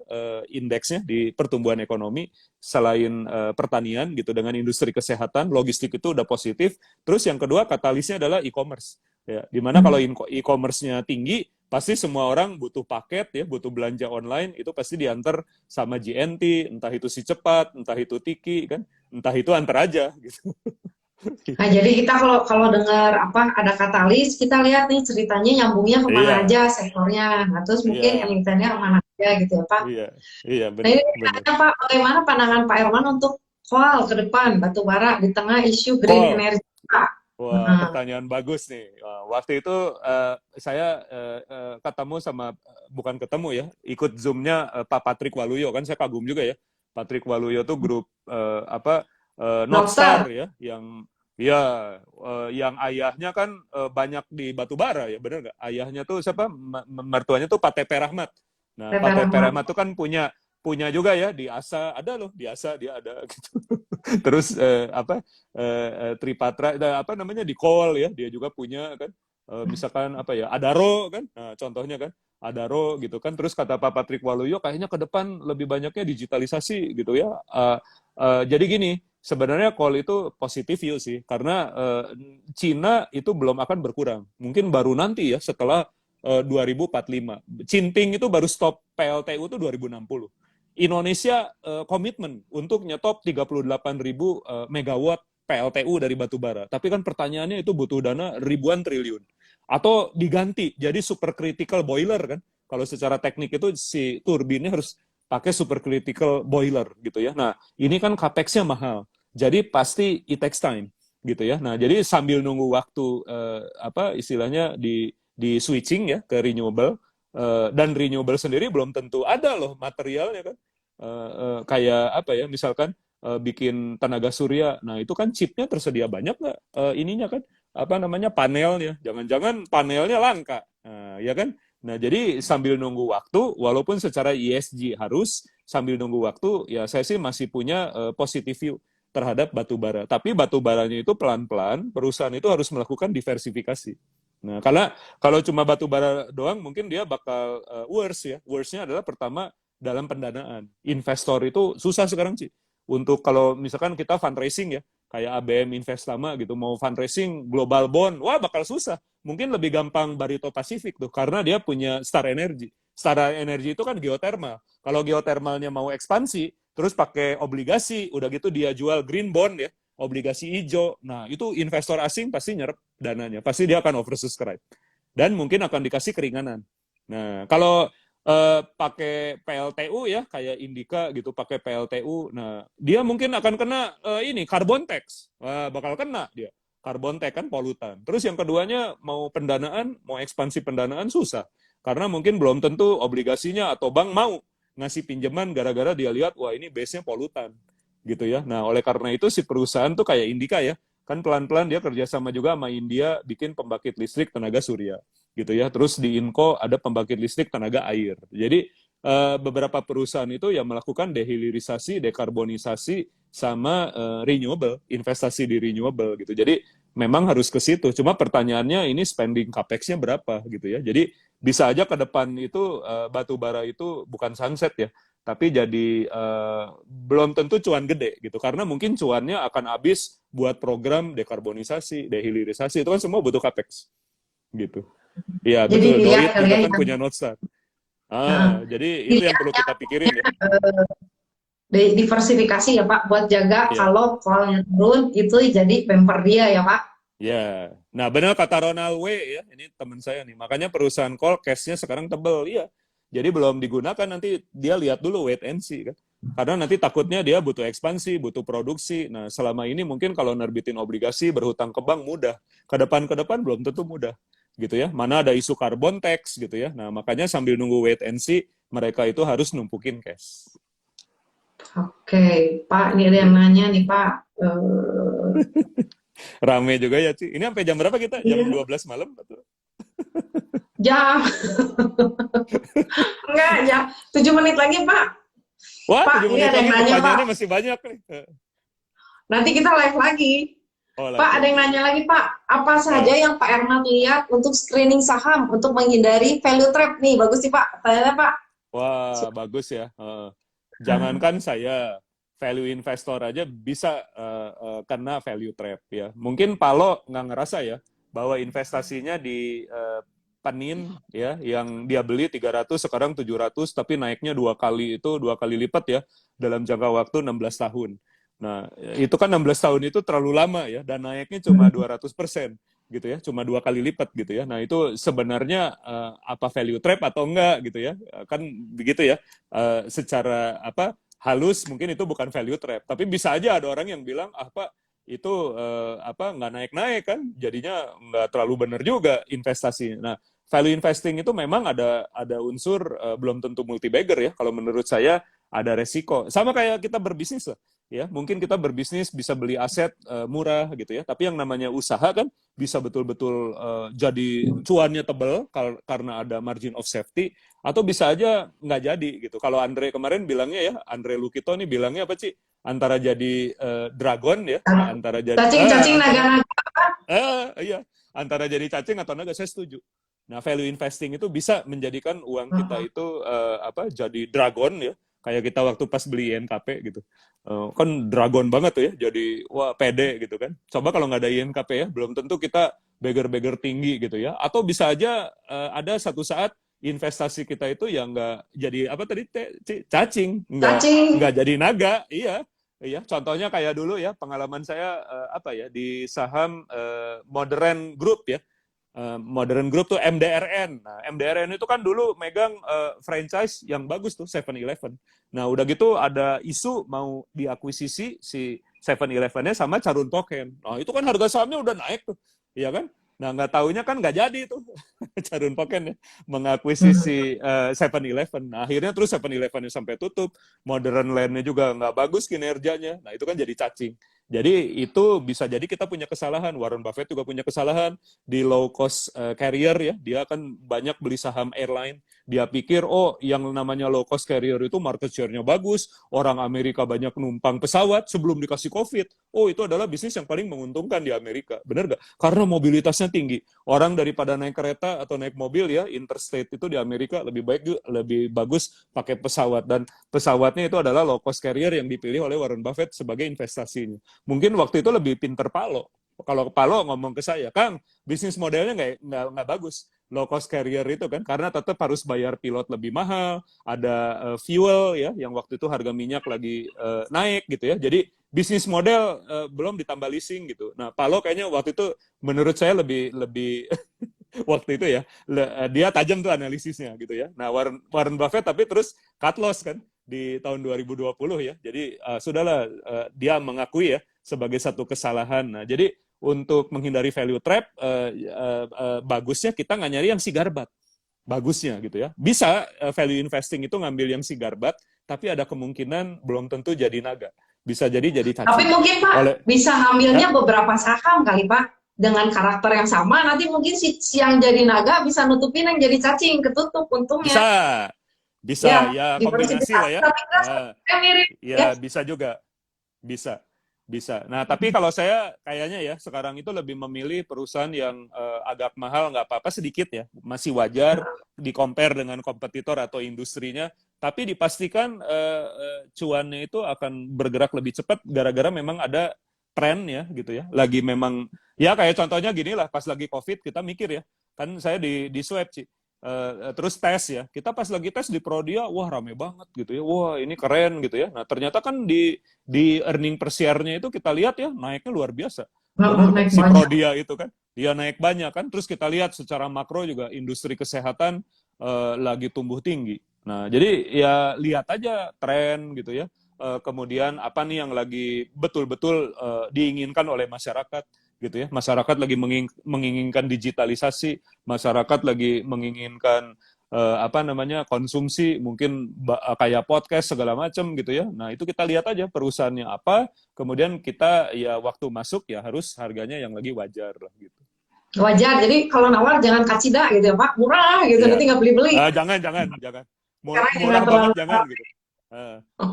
Speaker 2: indeksnya di pertumbuhan ekonomi, selain pertanian gitu, dengan industri kesehatan, logistik itu udah positif. Terus yang kedua katalisnya adalah e-commerce. Ya, dimana kalau e-commerce-nya tinggi, pasti semua orang butuh paket ya, butuh belanja online, itu pasti diantar sama JNT, entah itu si cepat, entah itu Tiki kan, entah itu antar aja gitu.
Speaker 1: Nah, jadi kita kalau kalau dengar apa ada katalis, kita lihat nih ceritanya nyambungnya kemana
Speaker 2: Iya,
Speaker 1: aja sektornya. Nah, terus mungkin
Speaker 2: iya,
Speaker 1: emitennya kemana aja gitu ya Pak.
Speaker 2: iya, iya
Speaker 1: Nah
Speaker 2: benar,
Speaker 1: ini
Speaker 2: benar.
Speaker 1: tanya Pak, bagaimana pandangan Pak Herman untuk coal ke depan batu bara di tengah isu green
Speaker 2: Call.
Speaker 1: energy Pak?
Speaker 2: Wah,
Speaker 1: Nah,
Speaker 2: pertanyaan bagus nih. Waktu itu saya ketemu sama, bukan ketemu ya, ikut Zoom-nya Pak Patrick Waluyo, kan saya kagum juga ya. Patrick Waluyo tuh grup apa North Star
Speaker 1: Lobster,
Speaker 2: ya, ya yang ayahnya kan banyak di batubara ya, bener nggak? Ayahnya tuh siapa? Mertuanya tuh Pak Tepe Rahmat. Nah,
Speaker 1: PP
Speaker 2: Pak Tepe
Speaker 1: Rahmat.
Speaker 2: Rahmat tuh kan punya punya juga ya di ASA, ada loh di ASA dia ada gitu. Terus apa Tripatra apa namanya di Call ya, dia juga punya kan. misalkan apa ya, Adaro kan, nah, contohnya kan, Adaro gitu kan. Terus kata Pak Patrick Waluyo kayaknya ke depan lebih banyaknya digitalisasi gitu ya. Jadi gini, sebenarnya call itu positif view sih, karena Cina itu belum akan berkurang. Mungkin baru nanti ya setelah 2045. Cinting itu baru stop PLTU itu 2060. Indonesia komitmen untuk nyetop 38.000 megawatt PLTU dari batu bara. Tapi kan pertanyaannya itu butuh dana ribuan triliun. Atau diganti jadi supercritical boiler kan. Kalau secara teknik itu si turbinnya harus pakai supercritical boiler gitu ya. Nah, ini kan capex-nya mahal. Jadi pasti it takes time gitu ya. Nah, jadi sambil nunggu waktu apa istilahnya di switching ya ke renewable, dan renewable sendiri belum tentu ada loh materialnya kan. Kayak apa ya, misalkan bikin tenaga surya, nah itu kan chipnya tersedia banyak nggak, ininya kan apa namanya, panelnya, jangan-jangan panelnya langka, ya kan. Nah jadi sambil nunggu waktu, walaupun secara ESG harus sambil nunggu waktu, ya saya sih masih punya positive view terhadap batu bara. Tapi batu baranya itu pelan-pelan, perusahaan itu harus melakukan diversifikasi. Nah, karena kalau cuma batu bara doang, mungkin dia bakal worse ya. Worse-nya adalah pertama dalam pendanaan. Investor itu susah sekarang sih. Untuk kalau misalkan kita fundraising ya, kayak ABM Investama gitu, mau fundraising global bond, wah bakal susah. Mungkin lebih gampang Barito Pacific tuh, karena dia punya Star Energy. Star Energy itu kan geothermal. Kalau geothermalnya mau ekspansi, terus pakai obligasi, udah gitu dia jual green bond ya, obligasi hijau. Nah, itu investor asing pasti nyerap dananya. Pasti dia akan oversubscribe. Dan mungkin akan dikasih keringanan. Nah, kalau pakai PLTU ya, kayak Indika gitu, pakai PLTU, nah dia mungkin akan kena ini carbon tax. Wah, bakal kena dia. Carbon tax kan polutan. Terus yang keduanya mau pendanaan, mau ekspansi pendanaan susah. Karena mungkin belum tentu obligasinya atau bank mau ngasih pinjaman gara-gara dia lihat, wah ini base-nya polutan gitu ya. Nah, oleh karena itu si perusahaan tuh kayak Indika ya, kan pelan-pelan dia kerjasama juga sama India bikin pembangkit listrik tenaga surya gitu ya. Terus di Inco ada pembangkit listrik tenaga air. Jadi beberapa perusahaan itu yang melakukan dehilirisasi, dekarbonisasi sama renewable, investasi di renewable gitu. Jadi memang harus ke situ. Cuma pertanyaannya ini spending capex-nya berapa gitu ya. Jadi bisa aja ke depan itu batu bara itu bukan sunset ya, tapi jadi belum tentu cuan gede gitu, karena mungkin cuannya akan habis buat program dekarbonisasi, dehilirisasi, itu kan semua butuh capex gitu. Iya
Speaker 1: Jadi
Speaker 2: betul,
Speaker 1: dilihat
Speaker 2: Dorit
Speaker 1: kali
Speaker 2: juga
Speaker 1: ya
Speaker 2: kan
Speaker 1: yang
Speaker 2: punya Northstar. Jadi itu yang perlu
Speaker 1: dilihatnya
Speaker 2: kita pikirin ya.
Speaker 1: diversifikasi ya Pak, buat jaga
Speaker 2: Iya.
Speaker 1: kalau call-nya turun itu jadi bumper dia ya Pak.
Speaker 2: Ya, nah benar kata Ronald W ya, ini teman saya nih. Makanya perusahaan call cash-nya sekarang tebel, iya. Jadi belum digunakan, nanti dia lihat dulu wait and see kan. Karena nanti takutnya dia butuh ekspansi, butuh produksi. Nah, selama ini mungkin kalau nerbitin obligasi berhutang ke bank mudah. Ke depan belum tentu mudah gitu ya. Mana ada isu carbon tax gitu ya. Nah, makanya sambil nunggu wait and see, mereka itu harus numpukin cash.
Speaker 1: Oke, Pak, ini ada yang
Speaker 2: Ya.
Speaker 1: nanya nih Pak.
Speaker 2: Rame juga ya, Ci. Ini sampai jam berapa kita? Jam
Speaker 1: Iya,
Speaker 2: 12 malam? Atau?
Speaker 1: jam. Enggak, ya. 7 menit lagi Pak.
Speaker 2: Wah,
Speaker 1: Pak,
Speaker 2: 7
Speaker 1: ini
Speaker 2: menit
Speaker 1: ada yang
Speaker 2: lagi
Speaker 1: nanya Pak.
Speaker 2: pertanyaannya masih banyak nih.
Speaker 1: Nanti kita live lagi.
Speaker 2: Oh,
Speaker 1: Pak,
Speaker 2: live
Speaker 1: ada yang
Speaker 2: lagi.
Speaker 1: nanya lagi Pak. Apa saja
Speaker 2: Uh,
Speaker 1: yang Pak Erman lihat untuk screening saham untuk menghindari value trap nih? Bagus sih Pak. Tanya Pak.
Speaker 2: Wah, bagus ya. Jangankan saya, value investor aja bisa kena value trap ya. Mungkin Palo nggak ngerasa ya bahwa investasinya di Penin ya, yang dia beli 300 sekarang 700, tapi naiknya dua kali lipat ya dalam jangka waktu 16 tahun. Nah, itu kan 16 tahun itu terlalu lama ya, dan naiknya cuma 200% gitu ya, cuma dua kali lipat gitu ya. Nah, itu sebenarnya apa value trap atau enggak gitu ya, kan begitu ya. Secara apa halus mungkin itu bukan value trap, tapi bisa aja ada orang yang bilang Pak itu apa nggak naik-naik kan, jadinya nggak terlalu benar juga investasi. Nah, value investing itu memang ada unsur belum tentu multi bagger ya. Kalau menurut saya ada resiko. Sama kayak kita berbisnis lah ya, mungkin kita berbisnis bisa beli aset murah gitu ya, tapi yang namanya usaha kan bisa betul-betul jadi cuannya tebal karena ada margin of safety, Atau bisa aja nggak jadi gitu. Kalau Andre kemarin bilangnya ya, Andre Lukito nih bilangnya apa sih? Antara jadi dragon ya, antara jadi
Speaker 1: Cacing-cacing
Speaker 2: antara
Speaker 1: naga-naga.
Speaker 2: iya, antara jadi cacing atau naga, saya setuju. Nah, value investing itu bisa menjadikan uang kita itu jadi dragon ya, kayak kita waktu pas beli INKP gitu. Kan dragon banget tuh ya, jadi wah pede gitu kan. Coba kalau nggak ada INKP ya, belum tentu kita beggar-beggar tinggi gitu ya. Atau bisa aja ada satu saat investasi kita itu yang nggak jadi apa tadi cacing,
Speaker 1: Cacing.
Speaker 2: nggak jadi naga, iya. Iya, contohnya kayak dulu ya, pengalaman saya di saham Modern Group ya. Modern Group tuh MDRN. Nah, MDRN itu kan dulu megang franchise yang bagus tuh 7-Eleven. Nah, udah gitu ada isu mau diakuisisi si 7-Eleven-nya sama Carun Token. Nah, itu kan harga sahamnya udah naik tuh. Iya kan? Nah, nggak taunya kan nggak jadi tuh Carun Token ya mengakuisisi 7-Eleven. Nah, akhirnya terus 7-Eleven-nya sampai tutup. Modern Land-nya juga nggak bagus kinerjanya. Nah, itu kan jadi cacing. Jadi itu bisa jadi kita punya kesalahan. Warren Buffett juga punya kesalahan di low cost carrier ya. Dia akan banyak beli saham airline. Dia pikir oh yang namanya low cost carrier itu market share-nya bagus, orang Amerika banyak numpang pesawat sebelum dikasih COVID. Oh itu adalah bisnis yang paling menguntungkan di Amerika. Benar nggak? Karena mobilitasnya tinggi. Orang daripada naik kereta atau naik mobil ya, interstate itu di Amerika lebih bagus pakai pesawat, dan pesawatnya itu adalah low cost carrier yang dipilih oleh Warren Buffett sebagai investasinya. Mungkin waktu itu lebih pinter Palo. Kalau Palo ngomong ke saya, Kang, bisnis modelnya nggak bagus. Low cost carrier itu kan, karena tetap harus bayar pilot lebih mahal, ada fuel ya, yang waktu itu harga minyak lagi naik gitu ya. Jadi bisnis model belum ditambah leasing gitu. Nah, Palo kayaknya waktu itu menurut saya lebih waktu itu ya, dia tajam tuh analisisnya gitu ya. Nah, Warren Buffett tapi terus cut loss kan di tahun 2020 ya. Jadi sudahlah dia mengakui ya sebagai satu kesalahan. Nah, jadi untuk menghindari value trap, bagusnya kita nggak nyari yang sigarbat. Bagusnya gitu ya. Bisa value investing itu ngambil yang sigarbat, tapi ada kemungkinan belum tentu jadi naga. Bisa jadi cacing.
Speaker 1: Tapi mungkin Pak, bisa ngambilnya beberapa saham kali Pak, dengan karakter yang sama, nanti mungkin si yang jadi naga bisa nutupin yang jadi cacing, ketutup untungnya.
Speaker 2: Bisa ya kombinasi lah ya.
Speaker 1: Mirip.
Speaker 2: Ya bisa juga. Bisa. Nah, tapi kalau saya kayaknya ya sekarang itu lebih memilih perusahaan yang agak mahal, nggak apa-apa sedikit ya, masih wajar di-compare dengan kompetitor atau industrinya, tapi dipastikan cuannya itu akan bergerak lebih cepat gara-gara memang ada tren ya gitu ya. Lagi memang ya kayak contohnya gini lah, pas lagi COVID kita mikir ya, kan saya di swab sih. Terus tes ya, kita pas lagi tes di Prodia, wah rame banget gitu ya, wah ini keren gitu ya. Nah ternyata kan di earning per share-nya itu kita lihat ya naiknya luar biasa. Benar si Prodia itu kan, dia naik banyak kan. Terus kita lihat secara makro juga industri kesehatan lagi tumbuh tinggi. Nah jadi ya lihat aja tren gitu ya. Kemudian apa nih yang lagi betul-betul diinginkan oleh masyarakat gitu ya. Masyarakat lagi menginginkan digitalisasi, masyarakat lagi menginginkan konsumsi mungkin kayak podcast segala macam gitu ya. Nah, itu kita lihat aja perusahaannya apa, kemudian kita ya waktu masuk ya harus harganya yang lagi wajar lah gitu.
Speaker 1: Wajar. Jadi kalau nawar jangan kacida gitu ya, Pak. Murah gitu, nanti nggak beli-beli.
Speaker 2: Jangan. Murah banget jangan gitu.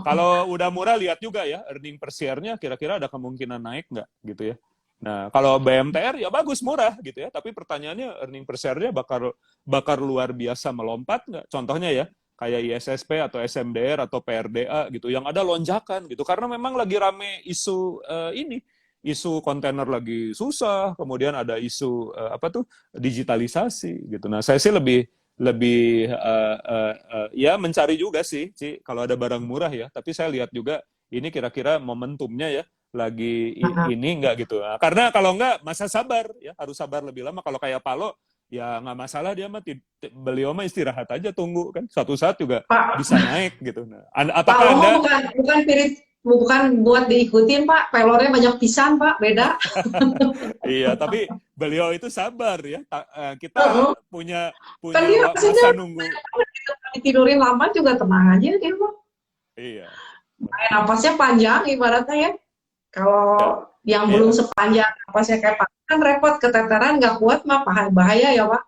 Speaker 2: Kalau udah murah lihat juga ya earning per share-nya kira-kira ada kemungkinan naik nggak gitu ya. Nah, kalau BMTR ya bagus murah gitu ya, tapi pertanyaannya earning per share-nya bakal luar biasa melompat nggak? Contohnya ya, kayak ISSP atau SMDR atau PRDA gitu, yang ada lonjakan gitu, karena memang lagi rame isu isu kontainer lagi susah, kemudian ada isu digitalisasi gitu. Nah, saya sih lebih ya mencari juga sih, kalau ada barang murah ya, tapi saya lihat juga ini kira-kira momentumnya ya lagi ini enggak gitu. Nah, karena kalau enggak masa sabar ya, harus sabar lebih lama. Kalau kayak Palo ya nggak masalah, dia mah beliau mah istirahat aja, tunggu kan suatu saat juga bisa naik gitu. Nah, apakah
Speaker 1: Anda bukan buat diikutin Pak, pelornya banyak pisan Pak, beda.
Speaker 2: Iya, tapi beliau itu sabar ya. Kita punya masa nunggu.
Speaker 1: Tidurin lama juga tenang aja dia Pak.
Speaker 2: Iya.
Speaker 1: Napasnya panjang ibaratnya ya. Kalau yang belum sepanjang napasnya kayak Pak kan repot, keteteran nggak kuat mah bahaya ya Pak.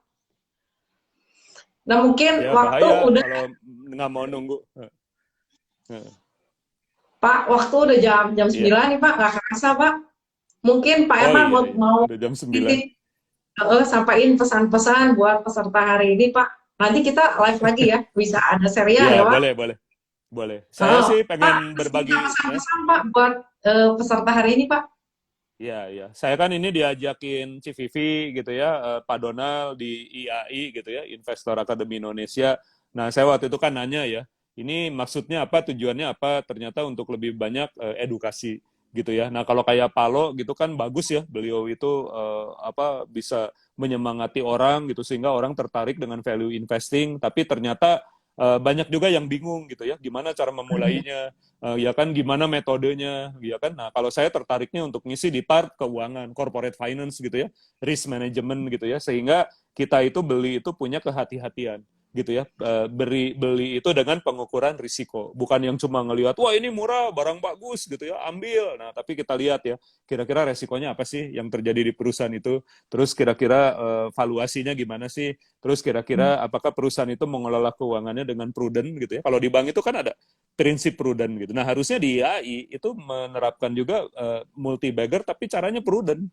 Speaker 1: Nah mungkin
Speaker 2: Ya
Speaker 1: waktu
Speaker 2: bahaya
Speaker 1: udah,
Speaker 2: kalau nggak mau nunggu.
Speaker 1: Pak, waktu udah jam
Speaker 2: Iya.
Speaker 1: 9 nih Pak, nggak kerasa Pak. Mungkin Pak
Speaker 2: Oh
Speaker 1: Herman
Speaker 2: iya
Speaker 1: mau,
Speaker 2: iya.
Speaker 1: mau
Speaker 2: Udah jam 9.
Speaker 1: titip, sampaikan pesan-pesan buat peserta hari ini Pak. Nanti kita live lagi ya, bisa ada serial
Speaker 2: Iya
Speaker 1: ya Pak.
Speaker 2: boleh boleh boleh. Saya sih
Speaker 1: Pak,
Speaker 2: pengen
Speaker 1: bisa
Speaker 2: berbagi ya.
Speaker 1: pesan-pesan Pak buat peserta hari ini Pak.
Speaker 2: Iya, iya. Saya kan ini diajakin CVV gitu ya, Pak Donald di IAI gitu ya, Investor Academy Indonesia. Nah, saya waktu itu kan nanya ya, ini maksudnya apa, tujuannya apa? Ternyata untuk lebih banyak edukasi gitu ya. Nah, kalau kayak Palo gitu kan bagus ya, beliau itu apa bisa menyemangati orang gitu sehingga orang tertarik dengan value investing, tapi ternyata banyak juga yang bingung gitu ya, gimana cara memulainya, ya kan gimana metodenya, ya kan. Nah, kalau saya tertariknya untuk ngisi di part keuangan, corporate finance gitu ya, risk management gitu ya, sehingga kita itu beli itu punya kehati-hatian gitu ya, beli itu dengan pengukuran risiko, bukan yang cuma ngelihat wah ini murah, barang bagus gitu ya, ambil. Nah, tapi kita lihat ya, kira-kira resikonya apa sih yang terjadi di perusahaan itu, terus kira-kira valuasinya gimana sih, terus kira-kira apakah perusahaan itu mengelola keuangannya dengan prudent gitu ya. Kalau di bank itu kan ada prinsip prudent gitu. Nah, harusnya di IAI itu menerapkan juga multi bagger tapi caranya prudent.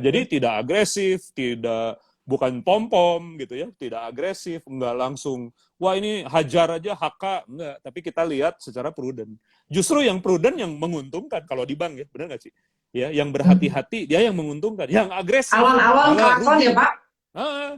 Speaker 2: Jadi tidak agresif, tidak bukan pom-pom gitu ya, tidak agresif, enggak langsung wah ini hajar aja HK, enggak, tapi kita lihat secara prudent. Justru yang prudent yang menguntungkan kalau di bank ya, benar nggak sih? Ya, yang berhati-hati dia yang menguntungkan, yang agresif
Speaker 1: Alon-alon
Speaker 2: malah
Speaker 1: kelakon ya
Speaker 2: rugi.
Speaker 1: Pak.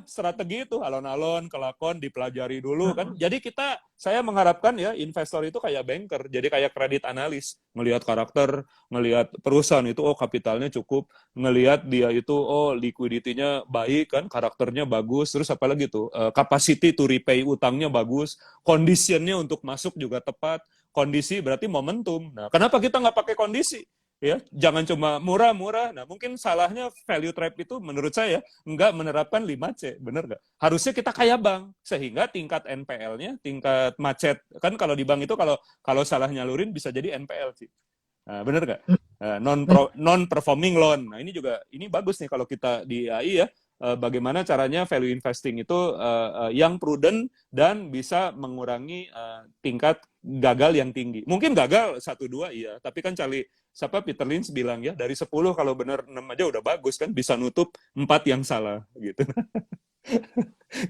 Speaker 2: Strategi itu alon-alon, kelakon dipelajari dulu kan. Jadi saya mengharapkan ya investor itu kayak banker, jadi kayak kredit analis, ngelihat karakter, ngelihat perusahaan itu oh kapitalnya cukup, ngelihat dia itu oh liquidity-nya baik kan, karakternya bagus, terus apa lagi tuh capacity to repay utangnya bagus, condition-nya untuk masuk juga tepat, kondisi berarti momentum. Nah, kenapa kita nggak pakai kondisi? Ya, jangan cuma murah-murah. Nah, mungkin salahnya value trap itu menurut saya nggak menerapkan 5C, bener nggak? Harusnya kita kayak bank, sehingga tingkat NPL-nya, tingkat macet, kan kalau di bank itu kalau kalau salah nyalurin bisa jadi NPL sih. Nah, bener nggak? Non performing loan. Nah, ini juga ini bagus nih kalau kita di AI ya. Bagaimana caranya value investing itu yang prudent dan bisa mengurangi tingkat gagal yang tinggi. Mungkin gagal 1-2 iya, tapi kan siapa Peter Lynch bilang ya dari 10 kalau benar 6 aja udah bagus kan, bisa nutup 4 yang salah gitu.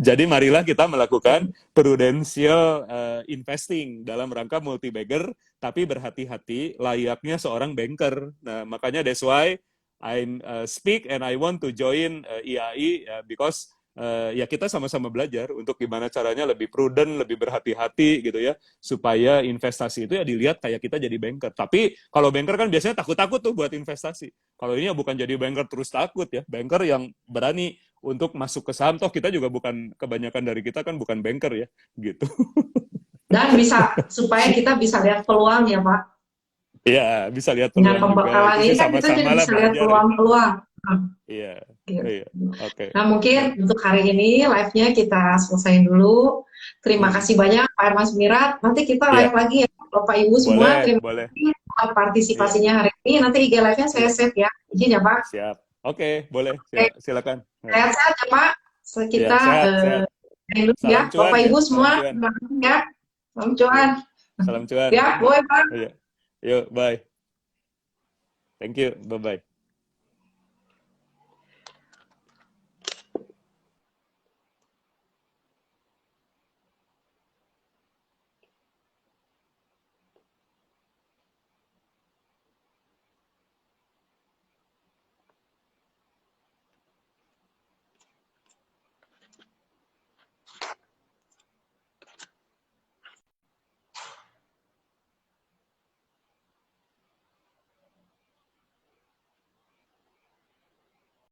Speaker 2: Jadi marilah kita melakukan prudential investing dalam rangka multi bagger, tapi berhati-hati layaknya seorang banker. Nah, makanya that's why I speak and I want to join IAI because ya kita sama-sama belajar untuk gimana caranya lebih prudent, lebih berhati-hati gitu ya, supaya investasi itu ya dilihat kayak kita jadi banker. Tapi kalau banker kan biasanya takut-takut tuh buat investasi. Kalau ini ya bukan jadi banker terus takut ya, banker yang berani untuk masuk ke saham. Toh kita juga bukan, kebanyakan dari kita kan bukan banker ya, gitu.
Speaker 1: Dan bisa, supaya kita bisa lihat peluang ya Pak.
Speaker 2: Iya, bisa lihat
Speaker 1: Dengan
Speaker 2: peluang juga.
Speaker 1: pembekalan
Speaker 2: Itu
Speaker 1: ini
Speaker 2: sih
Speaker 1: kan kita
Speaker 2: sama-sama
Speaker 1: jadi
Speaker 2: lah
Speaker 1: bisa lihat
Speaker 2: belajar ya.
Speaker 1: peluang-peluang. Nah,
Speaker 2: Iya,
Speaker 1: gitu.
Speaker 2: iya. Oke.
Speaker 1: Nah, mungkin
Speaker 2: Nah,
Speaker 1: untuk hari ini live-nya kita selesaiin dulu. Terima
Speaker 2: mm-mm.
Speaker 1: kasih banyak Pak Herman Sumirat. Nanti kita live
Speaker 2: Iya,
Speaker 1: lagi ya Bapak Ibu semua.
Speaker 2: boleh,
Speaker 1: Terima
Speaker 2: boleh.
Speaker 1: kasih buat
Speaker 2: Iya,
Speaker 1: partisipasinya hari ini. Nanti IG live-nya saya
Speaker 2: iya.
Speaker 1: save ya. Izin ya Pak.
Speaker 2: Siap. Oke, boleh.
Speaker 1: Oke,
Speaker 2: Silakan. Nah,
Speaker 1: sehat-sehat ya Pak.
Speaker 2: iya,
Speaker 1: Kita
Speaker 2: sehat, sehat.
Speaker 1: ini dulu ya.
Speaker 2: Salam cuan
Speaker 1: Bapak
Speaker 2: ya,
Speaker 1: Ibu
Speaker 2: salam
Speaker 1: semua,
Speaker 2: cuan.
Speaker 1: terima kasih ya. Salam
Speaker 2: Iya,
Speaker 1: cuan.
Speaker 2: salam cuan.
Speaker 1: Ya, boleh Pak.
Speaker 2: Iya. Yuk, bye. Thank you. Bye-bye.